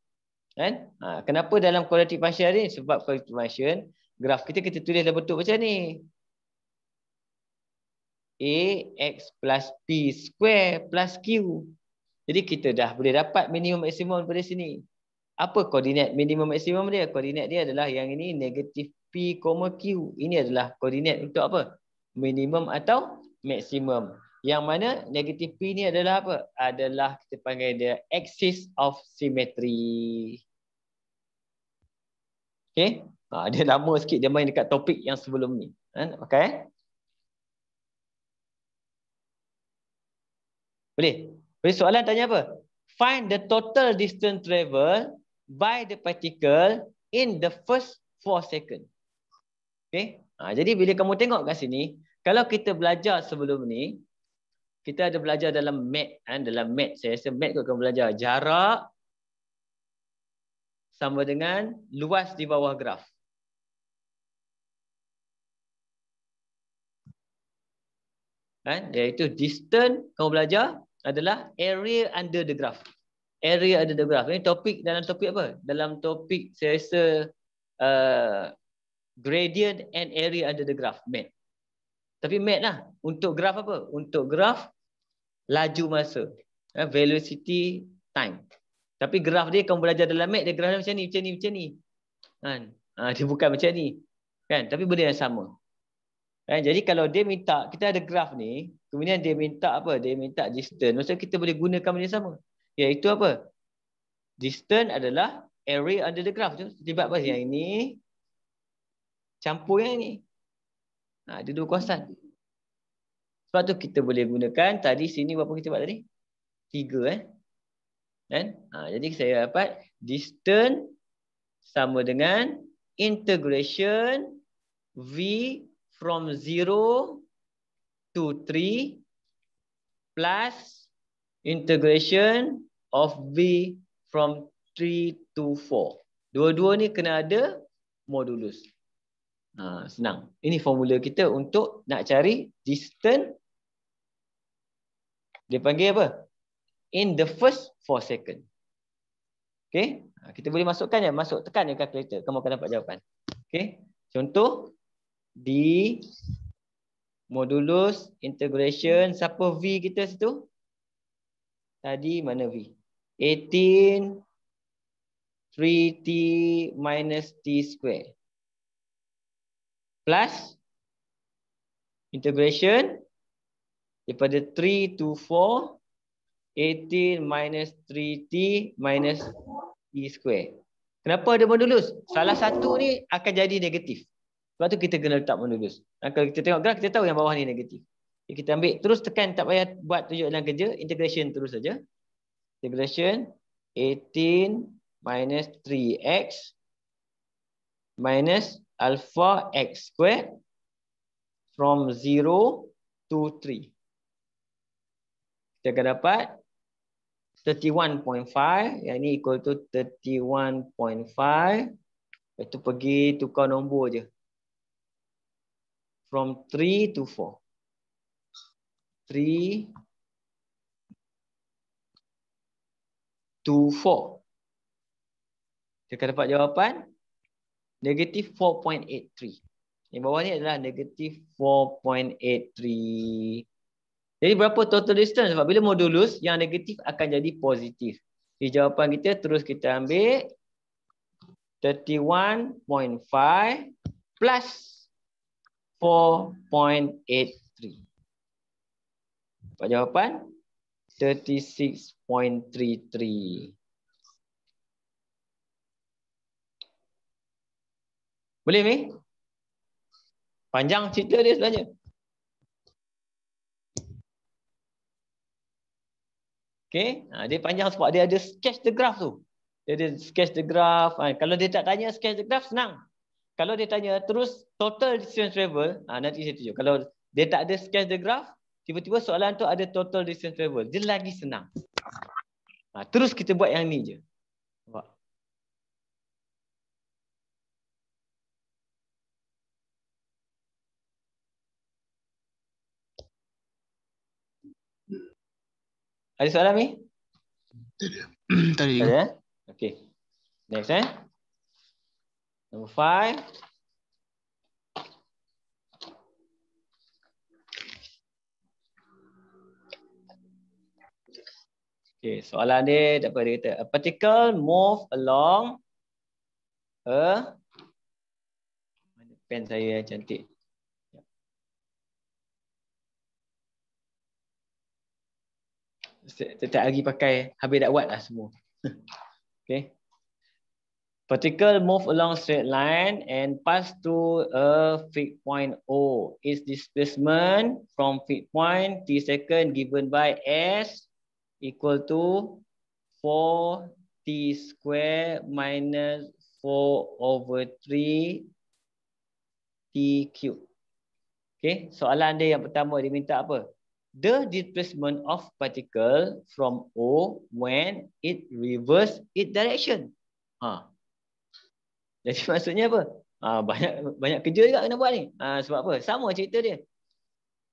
Kan? Kenapa dalam quadratic function ni? Sebab quadratic function, graf kita tulis dalam bentuk macam ni. AX plus P square plus Q. Jadi kita dah boleh dapat minimum maksimum daripada sini. Apa koordinat minimum maksimum dia? Koordinat dia adalah yang ini negatif P, Q. Ini adalah koordinat untuk apa? Minimum atau maksimum. Yang mana negatif P ni adalah apa? Adalah kita panggil dia axis of symmetry. Okay? Dia lama sikit dia main dekat topik yang sebelum ni. Okay? Boleh? Boleh soalan tanya apa? Find the total distance travel by the particle in the first 4 seconds. Okay? Jadi bila kamu tengok kat sini, kalau kita belajar sebelum ni, kita ada belajar dalam mat. Dalam mat, saya rasa mat kot kamu belajar. Jarak sama dengan luas di bawah graf. Iaitu distance kamu belajar adalah area under the graph. Area under the graph. Ini topik dalam topik apa? Dalam topik saya rasa gradient and area under the graph. Mat. Tapi mat lah. Untuk graf apa? Untuk graf laju masa. Velocity time. Tapi graf dia kamu belajar dalam mat, dia graf dia macam ni. Kan? Dia bukan macam ni. Kan? Tapi benda yang sama. Jadi kalau dia minta, kita ada graf ni, kemudian dia minta apa? Dia minta distance. Maksudnya kita boleh gunakan benda yang sama. Iaitu apa? Distance adalah area under the graph. Sebab apa? Yang ini campur yang ini. Dia dua konstan. Sebab tu kita boleh gunakan, tadi sini berapa kita buat tadi? 3 kan? Jadi saya dapat distance sama dengan integration V from 0 to 3 plus integration of V from 3 to 4. Dua-dua ni kena ada modulus. Senang. Ini formula kita untuk nak cari distance. Dia panggil apa? In the first 4 second. Okay. Kita boleh masukkan je. Tekan je calculator. Kamu akan dapat jawapan. Okay. Contoh. D modulus integration. Siapa V kita situ? Tadi mana V? 18 3t minus t square. Plus integration daripada 3 to 4. 18 minus 3t minus t square. Kenapa ada modulus? Salah satu ni akan jadi negatif. Sebab tu kita kena letak modulus. Kalau kita tengok graf, kita tahu yang bawah ni negatif. Jadi kita ambil, terus tekan, tak payah buat tunjuk dalam kerja. Integration terus saja. Integration 18 minus 3x minus alpha x squared from 0 to 3. Kita akan dapat 31.5. Yang ni equal to 31.5. Itu pergi tukar nombor je. From 3 to 4. 3 to 4. Kita akan dapat jawapan negatif 4.83. Yang bawah ni adalah negatif 4.83. Jadi berapa total distance? Sebab bila modulus, yang negatif akan jadi positif. Jadi jawapan kita terus kita ambil 31.5 plus 4.83. Dapat jawapan 36.33. Boleh ni? Panjang cerita dia sebenarnya. Okay. Dia panjang sebab dia ada sketch the graph tu. Dia ada sketch the graph. Kalau dia tak tanya sketch the graph, senang. Kalau dia tanya terus total distance travel, nanti saya tunjuk. Kalau dia tak ada sketch the graph, tiba-tiba soalan tu ada total distance travel. Dia lagi senang. Terus kita buat yang ni je. Nampak? Ada soalan ni? Tak ada. Ada. Okay. Next Number 5. Okay, soalan dia dapat dia kata a particle move along mana pen saya yang cantik. Tetap lagi pakai, habis dah buat lah semua. Okay. Particle move along straight line and pass through a fixed point O. Its displacement from fixed point t second given by S equal to 4t square minus 4/3 t cube. Okay, soalan dia yang pertama dia minta apa? The displacement of particle from O when it reverse its direction. Jadi maksudnya apa? Banyak kerja juga kena buat ni. Sebab apa? Sama cerita dia.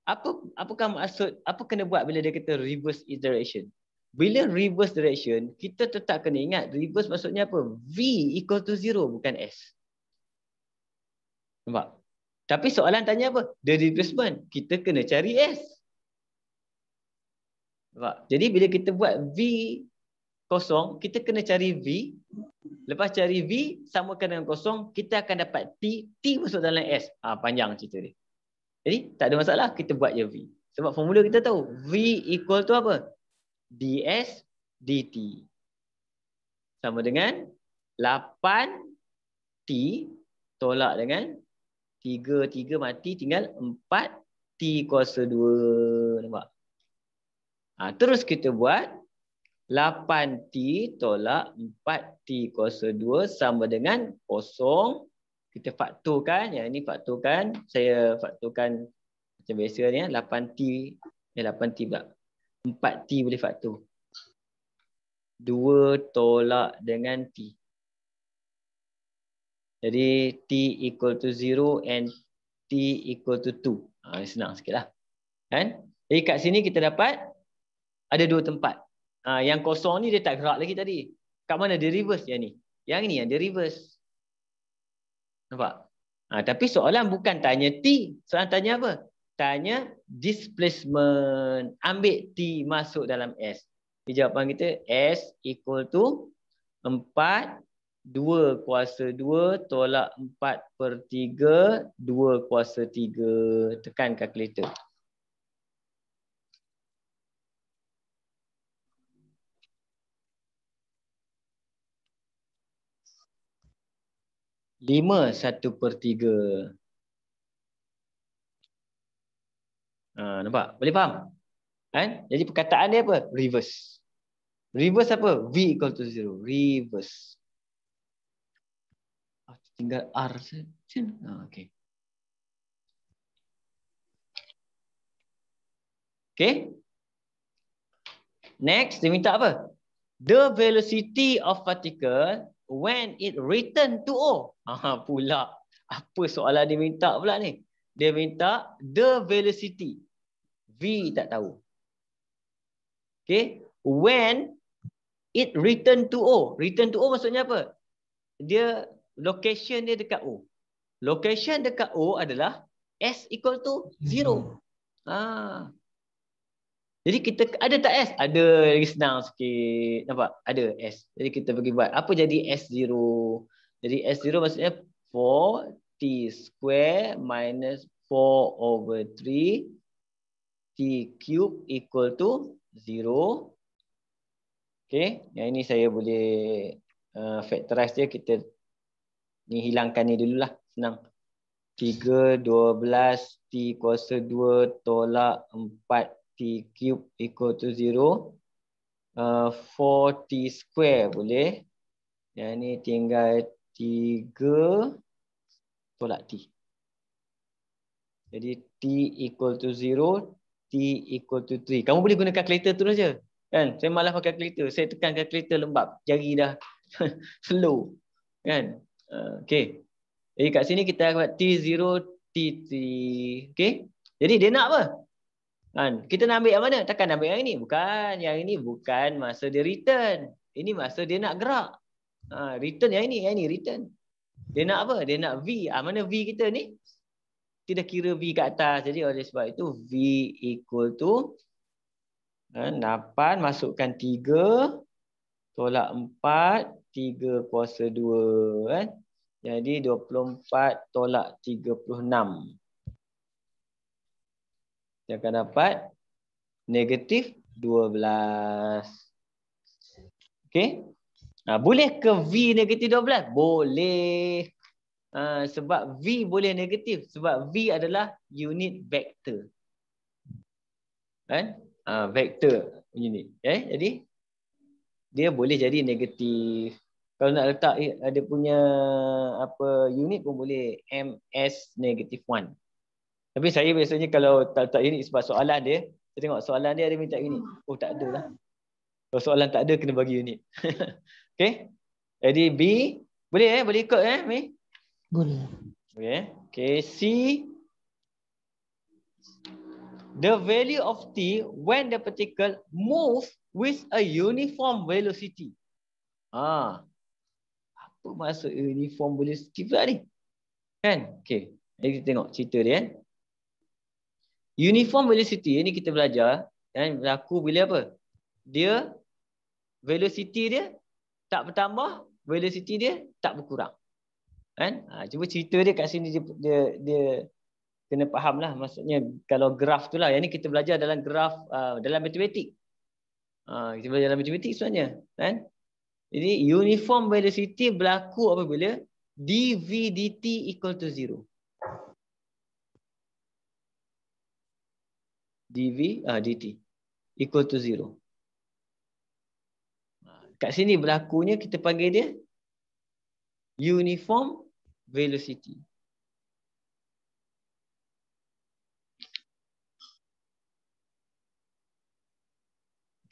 Apakah maksud, apa kena buat bila dia kata reverse its direction? Bila reverse direction, kita tetap kena ingat reverse maksudnya apa? V equal to 0 bukan S. Nampak? Tapi soalan tanya apa? The displacement. Kita kena cari S. Nampak? Jadi bila kita buat V kosong, kita kena cari V. Lepas cari V, samakan dengan kosong, kita akan dapat T. T masuk dalam S. Panjang cerita dia. Jadi tak ada masalah, kita buat je V. Sebab formula kita tahu. V equal to apa? ds dt. Sama dengan 8t tolak dengan 3 mati, tinggal 4t kuasa 2. Nampak? Terus kita buat 8t tolak 4t kuasa 2 sama dengan kosong. Kita fakturkan. Yang ini fakturkan. Saya fakturkan macam biasa ni. 8t pula. 4t boleh faktur. 2 tolak dengan T. Jadi T equal to 0 and T equal to 2. Senang sikit lah. Kan? Jadi kat sini kita dapat ada 2 tempat. Yang kosong ni dia tak gerak lagi tadi. Kat mana dia reverse yang ni? Yang ni yang dia reverse. Nampak? Tapi soalan bukan tanya T. Soalan tanya apa? Tanya displacement. Ambil T masuk dalam S. Jadi jawapan kita S equal to 4 2 kuasa 2 tolak 4/3 2 kuasa 3. Tekan kalkulator. Lima 1/3. Nampak? Boleh faham? Kan? Jadi perkataan dia apa? Reverse. Reverse apa? V equal to 0. Reverse. Tinggal R saja. Okay. Okay. Next, dia minta apa? The velocity of particle when it return to O. Pula. Apa soalan dia minta pula ni? Dia minta the velocity. V tak tahu. Okay. When it return to O. Return to O maksudnya apa? Dia location dia dekat O. Location dekat O adalah S equal to 0. Jadi kita ada tak S? Ada, lagi senang sikit. Nampak? Ada S. Jadi kita pergi buat. Apa jadi S0? Jadi S0 maksudnya 4T square minus 4/3 T cube equal to 0. Okay. Yang ini saya boleh factorize dia. Kita ni hilangkan ni dululah. Senang. 3 12 T kuasa 2 tolak 4 T cube equal to 0. 4T square boleh. Yang ni tinggal 3 tolak T. Jadi T equal to 0. T equal to 3. Kamu boleh guna kalkulator terus je. Kan? Saya malas pakai kalkulator. Saya tekan kalkulator lembab. Jari dah slow. Kan? Okay. Jadi kat sini kita dapat T0, T3. Okay. Jadi dia nak apa? Kan? Kita nak ambil yang mana? Takkan nak ambil yang ini? Bukan. Yang ini bukan masa dia return. Ini masa dia nak gerak. Return yang ini return. Dia nak apa? Dia nak V. Mana V kita ni? Tidak kira V kat atas. Jadi oleh sebab itu V equal to 8 masukkan 3 tolak 4 3 kuasa 2 kan. Jadi 24 tolak 36. Dia akan dapat negatif 12. Okey. Boleh ke V negatif 12? Boleh. Sebab V boleh negatif. Sebab V adalah unit vektor. Kan? Vektor unit. Jadi dia boleh jadi negatif. Kalau nak letak ada punya apa unit pun boleh. MS negatif 1. Tapi saya biasanya kalau tak unit sebab soalan dia, saya tengok soalan dia ada minta unit. Oh tak ada lah. Kalau soalan tak ada kena bagi unit. Okay. Jadi B boleh boleh ikut Mi? Boleh. Okay. C, the value of T when the particle move with a uniform velocity. Apa maksud uniform velocity pula ni? Kan? Okay. Jadi kita tengok cerita dia. Uniform velocity ni kita belajar dan berlaku bila apa? Dia velocity dia tak bertambah, velocity dia tak berkurang. Kan? Cuba cerita dia kat sini dia kena faham lah. Maksudnya kalau graf tu lah. Yang ni kita belajar dalam graf dalam matematik. Kita belajar dalam matematik sebenarnya. Kan? Jadi uniform velocity berlaku apabila dv dt equal to 0. dv dt equal to 0. Kat sini berlakunya kita panggil dia uniform velocity.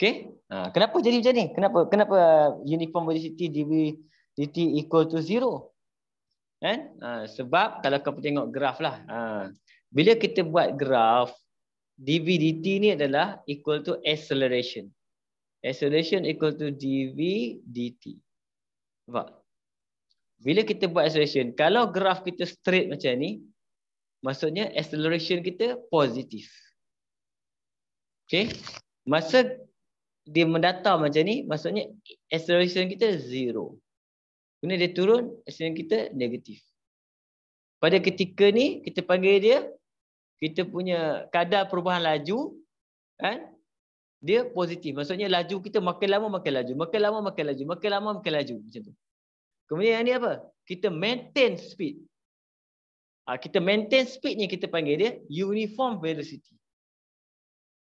Okay. Kenapa jadi macam ni? Kenapa uniform velocity dt equal to 0? Kan? Sebab kalau kau tengok graf lah. Bila kita buat graf, dv dt ni adalah equal to acceleration. Acceleration equal to dv dt. Nampak? Bila kita buat acceleration, kalau graf kita straight macam ni, maksudnya acceleration kita positif. Okay? Masa dia mendatar macam ni, maksudnya acceleration kita 0. Kemudian dia turun, acceleration kita negatif. Pada ketika ni, kita panggil dia, kita punya kadar perubahan laju, kan? Dia positif. Maksudnya laju kita makin lama makin laju, makin lama makin laju, makin lama makin laju. Macam tu. Kemudian yang ni apa? Kita maintain speed. Kita maintain speed ni kita panggil dia uniform velocity.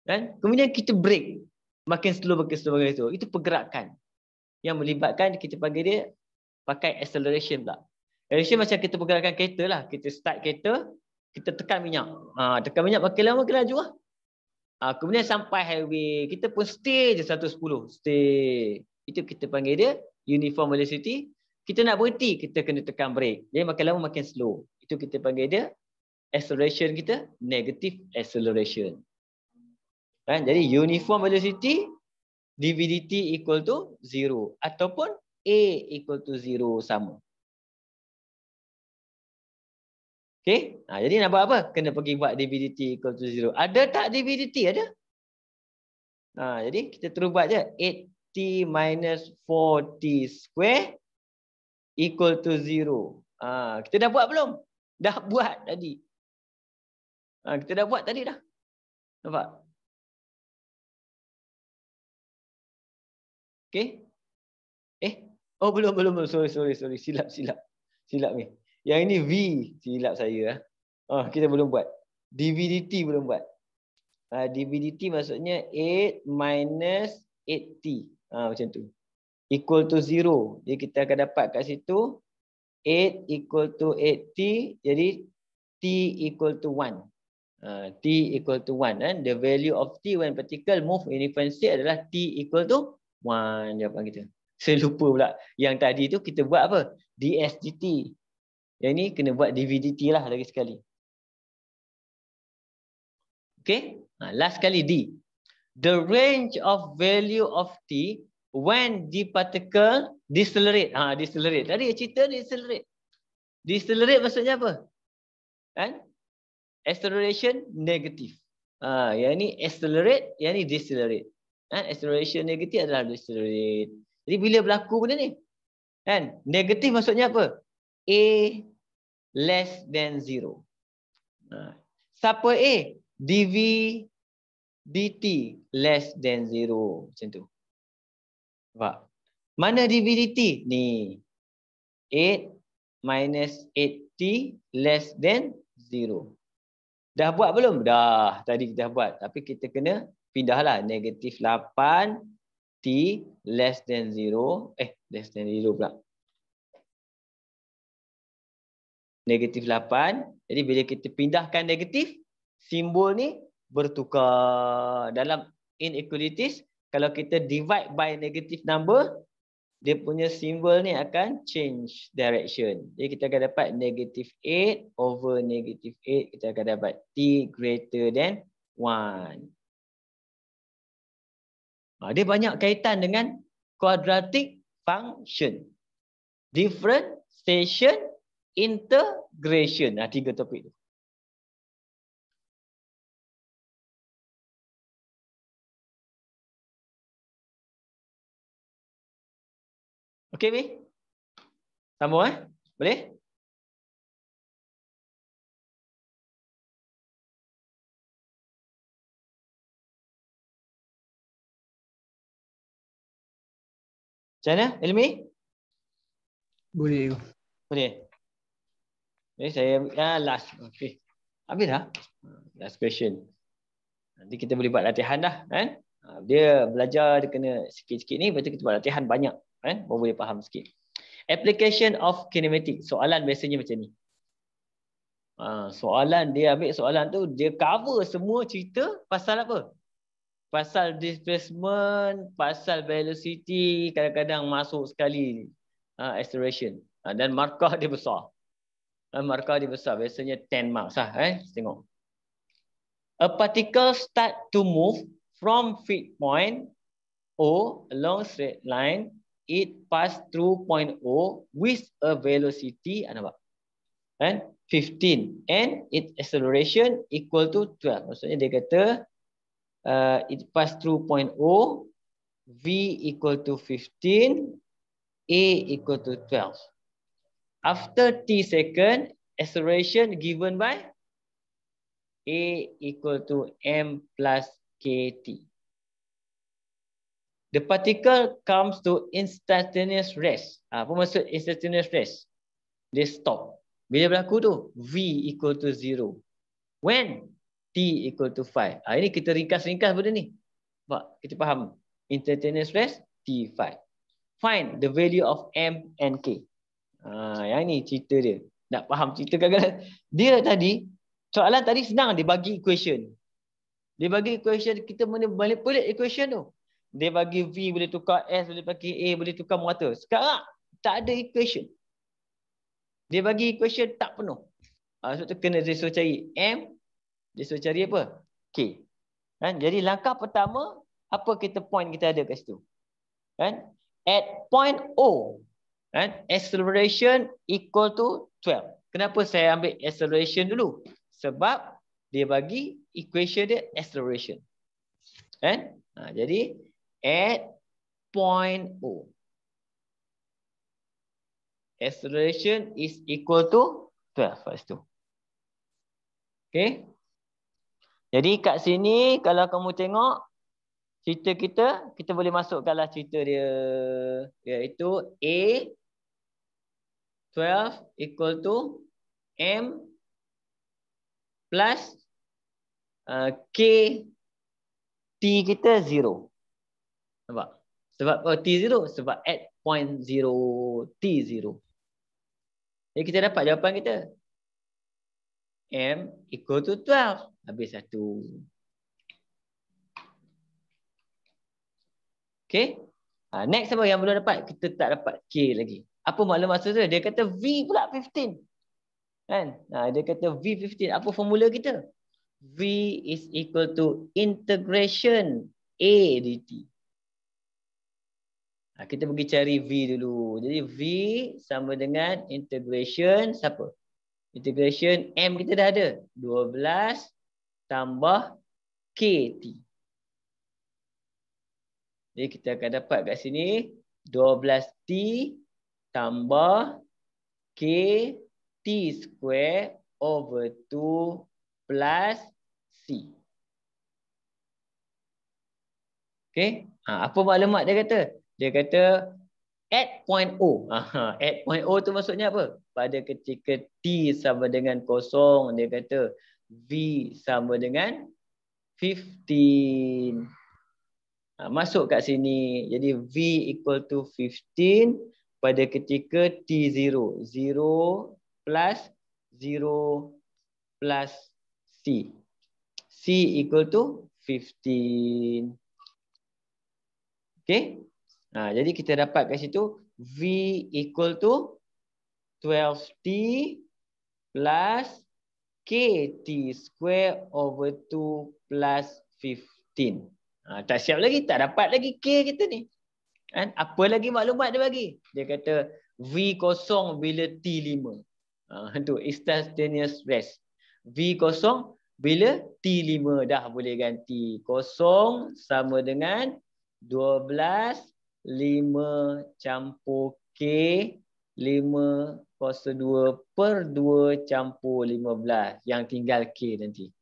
Kan? Kemudian kita break. Makin slow, makin slow, makin slow. Itu pergerakan. Yang melibatkan kita panggil dia pakai acceleration pula. Acceleration macam kita pergerakan kereta lah. Kita start kereta, kita tekan minyak. Tekan minyak makin lama makin laju lah. Kemudian sampai highway, kita pun stay je 110. Stay. Itu kita panggil dia uniform velocity. Kita nak berhenti, kita kena tekan brake. Jadi makin lama makin slow. Itu kita panggil dia acceleration kita negative acceleration. Kan? Jadi uniform velocity dv dt equal to 0 ataupun a equal to 0 sama. Okey? Jadi nak buat apa? Kena pergi buat dv dt equal to 0. Ada tak dv dt? Ada. Jadi kita terus buat je 8t minus 4t square equal to 0. Kita dah buat belum? Dah buat tadi. Kita dah buat tadi dah. Nampak? Okey? Oh belum. Sorry. Silap ni. Yang ini V. Silap saya. Kita belum buat. dv dt belum buat. dv dt maksudnya 8 minus 8t. Macam tu. Equal to 0. Jadi kita akan dapat kat situ 8 equal to 8t. Jadi t equal to 1. T equal to 1. The value of t when particle move in uniform state adalah t equal to 1. Jawapan kita. Saya lupa pula. Yang tadi tu kita buat apa? ds dt. Yang ni kena buat dv dt lah lagi sekali. Okay. Last kali D. The range of value of t when the particle decelerate. Decelerate. Tadi cerita decelerate. Decelerate maksudnya apa? Kan? Acceleration negatif. Yang ni accelerate, yang ni decelerate. Acceleration negatif adalah decelerate. Jadi bila berlaku benda ni? Kan? Negatif maksudnya apa? A less than 0. Siapa A? dv dt less than 0. Macam tu. Nampak? Mana dv dt? Ni. 8 minus 8t less than 0. Dah buat belum? Dah. Tadi kita dah buat. Tapi kita kena pindahlah. Negatif 8t less than 0. Less than 0 pula. Negatif 8. Jadi bila kita pindahkan negatif, simbol ni bertukar. Dalam inequalities, kalau kita divide by negative number, dia punya simbol ni akan change direction. Jadi kita akan dapat negative 8 over negative 8. Kita akan dapat t greater than 1. Dia banyak kaitan dengan quadratic function. Differentiation, integration. 3 topik tu. Okey, Mi? Sambung, Boleh? Macam mana, Ilmi? Boleh. Boleh. Jadi saya last. Okey. Habis dah. Last question. Nanti kita boleh buat latihan dah, kan? Dia belajar, dia kena sikit-sikit ni, lepas tu kita buat latihan banyak, kan? Baru boleh faham sikit. Application of kinematic. Soalan biasanya macam ni. Soalan dia ambil soalan tu, dia cover semua cerita pasal apa? Pasal displacement, pasal velocity kadang-kadang masuk sekali acceleration. Dan markah dia besar. Markah dia besar. Biasanya 10 marks lah. Tengok. A particle start to move from feed point O along straight line. It pass through point O with a velocity 15 and its acceleration equal to 12. Maksudnya dia kata it pass through point O, V equal to 15, A equal to 12. After t second, acceleration given by A equal to m plus kt. The particle comes to instantaneous rest. Apa maksud instantaneous rest? Dia stop. Bila berlaku tu, V equal to 0. When? T equal to 5. Ini kita ringkas-ringkas benda ni. Nampak? Kita faham. Instantaneous rest, T5. Find the value of M and K. Yang ni cerita dia. Nak faham cerita kadang-kadang. Dia tadi, soalan tadi senang. Dia bagi equation. Dia bagi equation, kita balik pelik equation tu. Dia bagi V boleh tukar S, boleh pakai A, boleh tukar muata. Sekarang tak ada equation. Dia bagi equation tak penuh. Sebab tu kena dia suruh cari M, dia suruh cari apa? K. Jadi langkah pertama, apa kita point kita ada kat situ? At point O, acceleration equal to 12. Kenapa saya ambil acceleration dulu? Sebab dia bagi equation dia acceleration. Jadi at point O, acceleration is equal to 12 kat situ. Okay. Jadi kat sini kalau kamu tengok cerita kita boleh masukkanlah cerita dia, iaitu A 12 equal to M plus K T kita 0. Nampak? Sebab T0 sebab at point 0 T0. Jadi kita dapat jawapan kita. M equal to 12. Habis satu. Okay. Next apa yang belum dapat? Kita tak dapat K lagi. Apa maklumat maksud dia? Dia kata V pula 15. Dia kata V 15. Apa formula kita? V is equal to integration A dt. Kita pergi cari V dulu. Jadi V sama dengan integration siapa? Integration M kita dah ada. 12 tambah KT. Jadi kita akan dapat kat sini 12T tambah KT square over 2 plus C. Okay. Apa maklumat dia kata? Dia kata at point O. At point O tu maksudnya apa? Pada ketika T sama dengan 0, dia kata V sama dengan 15. Masuk kat sini. Jadi V equal to 15 pada ketika T0. 0 plus 0 plus C. C equal to 15. Okay. Jadi kita dapat kat situ V equal to 12T plus KT square over 2 plus 15. Tak siap lagi, tak dapat lagi K kita ni. Apa lagi maklumat dia bagi? Dia kata V kosong bila T5. Itu instantaneous rest. V kosong bila T5 dah boleh ganti. Kosong sama dengan 12 5 campur K 5 kuasa 2 per 2 campur 15. Yang tinggal K nanti.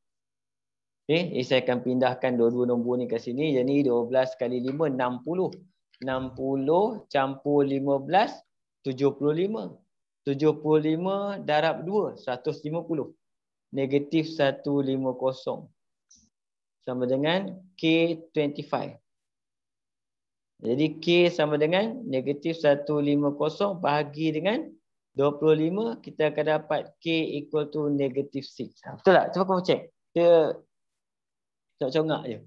Okay, saya akan pindahkan dua-dua nombor ni ke sini. Jadi 12 kali 5 60. 60 campur 15 75. 75 darab 2 150. Negatif 150. Sama dengan K25. Jadi K sama dengan negatif 150 bahagi dengan 25. Kita akan dapat K equal to negatif 6. Betul tak? Cuba kamu cek. Dia congak je.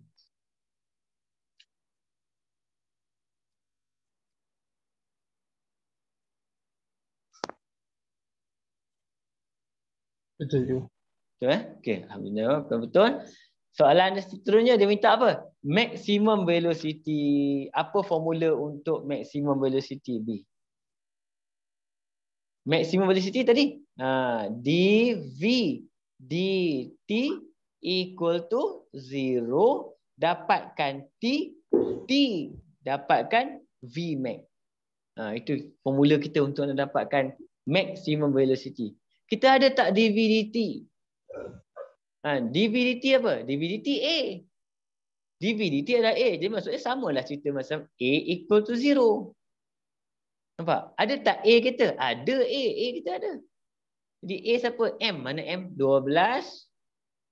Betul tu. Betul Okey, alhamdulillah betul. Soalan seterusnya dia minta apa? Maximum velocity. Apa formula untuk maximum velocity B? Maximum velocity tadi. dv dt equal to 0. Dapatkan t dapatkan v max. Itu formula kita untuk mendapatkan maximum velocity. Kita ada tak dv dt? dv dt apa? dv dt a. dv dt adalah a. Jadi maksudnya samalah cerita macam a equal to 0. Nampak? Ada tak A kita? Ada A. A kita ada. Jadi A siapa? M. Mana M? 12.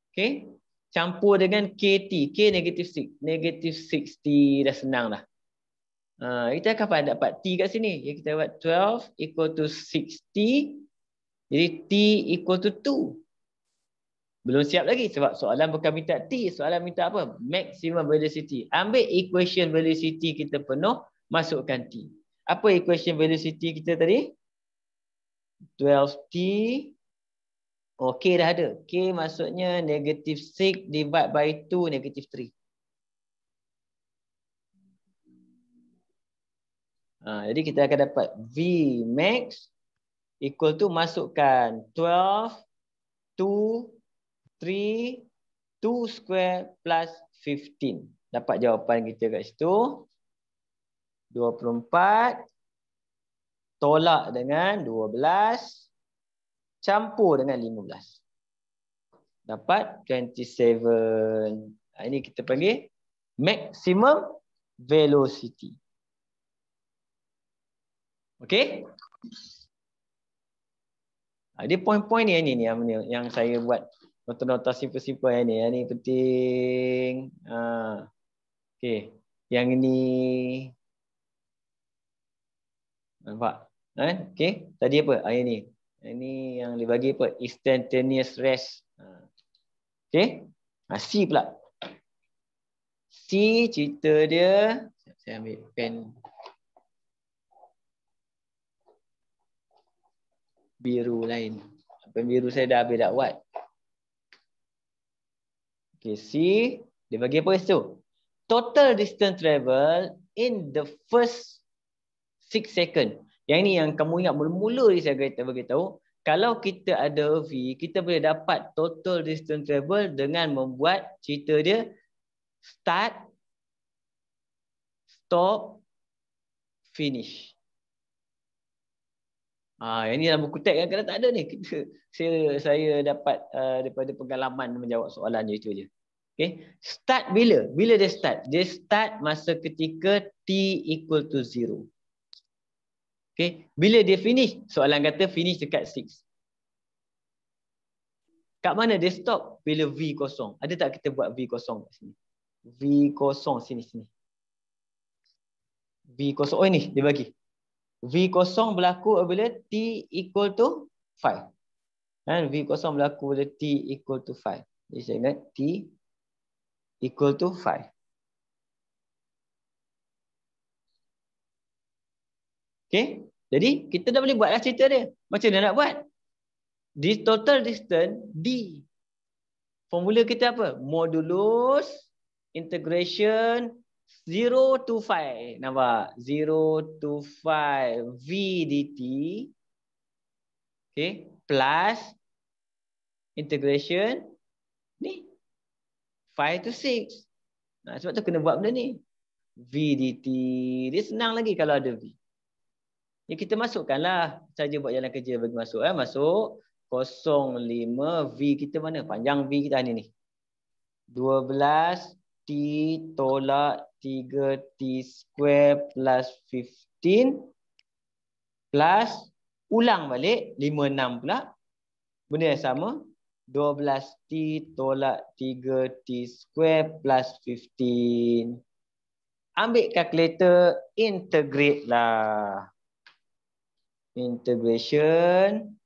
Okay. Campur dengan KT. K negative 6. Negative 60. Dah senang dah. Kita akan dapat T kat sini. Jadi kita buat 12 equal to 60. Jadi T equal to 2. Belum siap lagi sebab soalan bukan minta T. Soalan minta apa? Maximum velocity. Ambil equation velocity kita penuh. Masukkan T. Apa equation velocity kita tadi? 12T. K dah ada. K maksudnya negative 6 divide by 2 negative 3. Jadi kita akan dapat V max equal to masukkan 12, 2, 3, 2 square plus 15. Dapat jawapan kita kat situ. 24 tolak dengan 12 campur dengan 15. Dapat 27. Ini kita panggil maximum velocity. Okey? Dia poin-poin ni yang saya buat nota-nota simple-simple yang ni. Yang ni penting. Okey. Yang ni nampak? Okey. Tadi apa? Ini. Ini yang dibagi apa? Instantaneous rest. Okey. C pula. C cerita dia. Saya ambil pen biru lain. Pen biru saya dah habis dah buat. Okey, C dia bagi apa tu? Total distance travel in the first 6 second. Yang ni yang kamu ingat mula-mula ni saya bagi tahu, kalau kita ada V, kita boleh dapat total distance travel dengan membuat cerita dia start, stop, finish. Yang ni dalam buku teks kadang-kadang tak ada ni. Saya dapat daripada pengalaman menjawab soalan je itu je. Okay. Start bila? Bila dia start? Dia start masa ketika T equal to 0. Okay. Bila dia finish? Soalan kata finish dekat 6. Kat mana dia stop? Bila V kosong. Ada tak kita buat V kosong kat sini? V kosong sini. V kosong. Oh ini dia bagi. V kosong berlaku apabila T equal to 5. Dan V kosong berlaku apabila T equal to 5. Jadi saya ingat T equal to 5. Okay. Jadi kita dah boleh buatlah cerita dia. Macam mana nak buat? Di total distance D. Formula kita apa? Modulus integration 0 to 5. Nampak? 0 to 5 V dt. Okay. Plus integration ni 5 to 6. Sebab tu kena buat benda ni. V dt. Dia senang lagi kalau ada V. Ya, kita masukkanlah saja buat jalan kerja bagi masuk. Masuk 05 V kita mana? Panjang V kita ni. 12 T tolak 3T square plus 15 plus ulang balik 56 pula. Benda yang sama. 12T tolak 3T square plus 15. Ambil kalkulator, integrate lah. Integration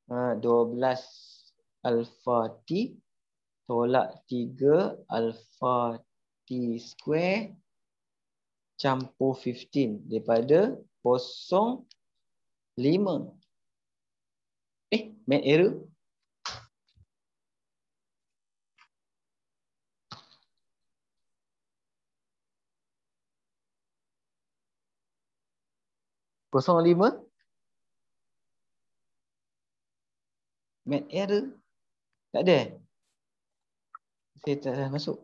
12 alpha T tolak 3 alpha T square campur 15 daripada 0,5. Math error. 05. Mat error. Tak ada. Saya tak masuk.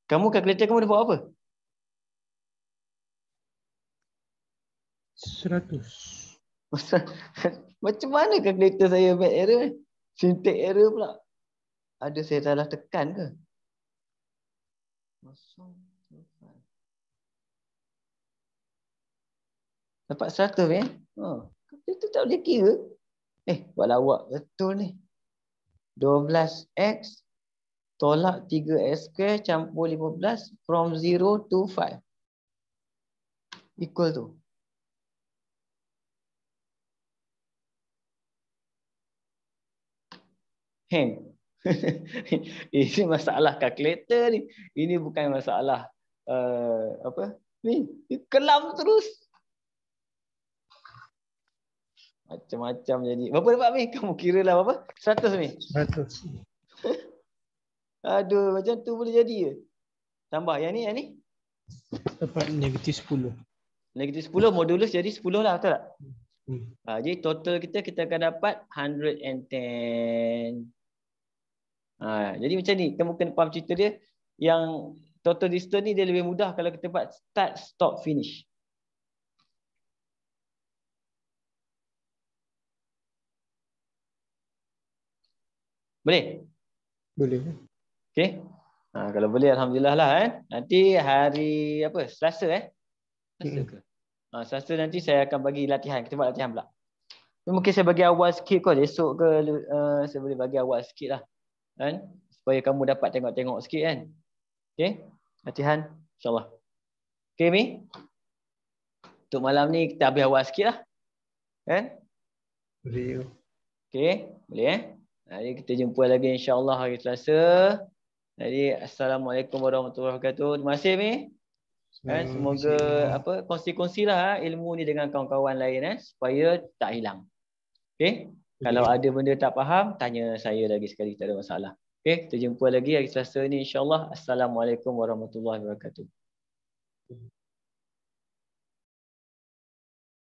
Kamu kalkulator kamu dah buat apa? 100. Macam mana kalkulator saya mat error? Syntax error pula. Ada saya salah tekan ke? Dapat 100 Oh, kalkulator tak boleh kira. Buat lawak betul ni. 12x tolak 3x² campur 15 from 0 to 5. Equal tu. Hang. Ini masalah kalkulator ni. Ini bukan masalah apa? Ni kelam terus. Macam-macam jadi. Berapa dapat ni? Kamu kira lah berapa? 100 ni. 100. Aduh, macam tu boleh jadi ke? Tambah yang ni. Dapat -10. -10 modulus jadi 10 lah, betul tak? Jadi total kita akan dapat 110. Jadi macam ni, kamu kena faham cerita dia. Yang total distance ni dia lebih mudah kalau kita buat start, stop, finish. Boleh? Boleh. Okey. Kalau boleh alhamdulillah lah Nanti hari apa? Selasa Selasa ke? Selasa nanti saya akan bagi latihan. Kita buat latihan pula. Mungkin saya bagi awal sikit kot. Esok ke saya boleh bagi awal sikit lah. Kan? Supaya kamu dapat tengok-tengok sikit kan. Okey? Latihan insyaAllah. Okey Mi? Untuk malam ni kita habis awal sikit lah. Kan? Boleh. Okey? Boleh Jadi kita jumpa lagi insyaAllah hari Selasa. Jadi Assalamualaikum warahmatullahi wabarakatuh. Terima kasih Mi. Kan? Semoga kongsi-kongsi lah ilmu ni dengan kawan-kawan lain supaya tak hilang. Okey? Kalau ada benda tak faham, tanya saya lagi sekali, tak ada masalah. Okey, kita jumpa lagi hari Selasa ni insya-Allah. Assalamualaikum warahmatullahi wabarakatuh.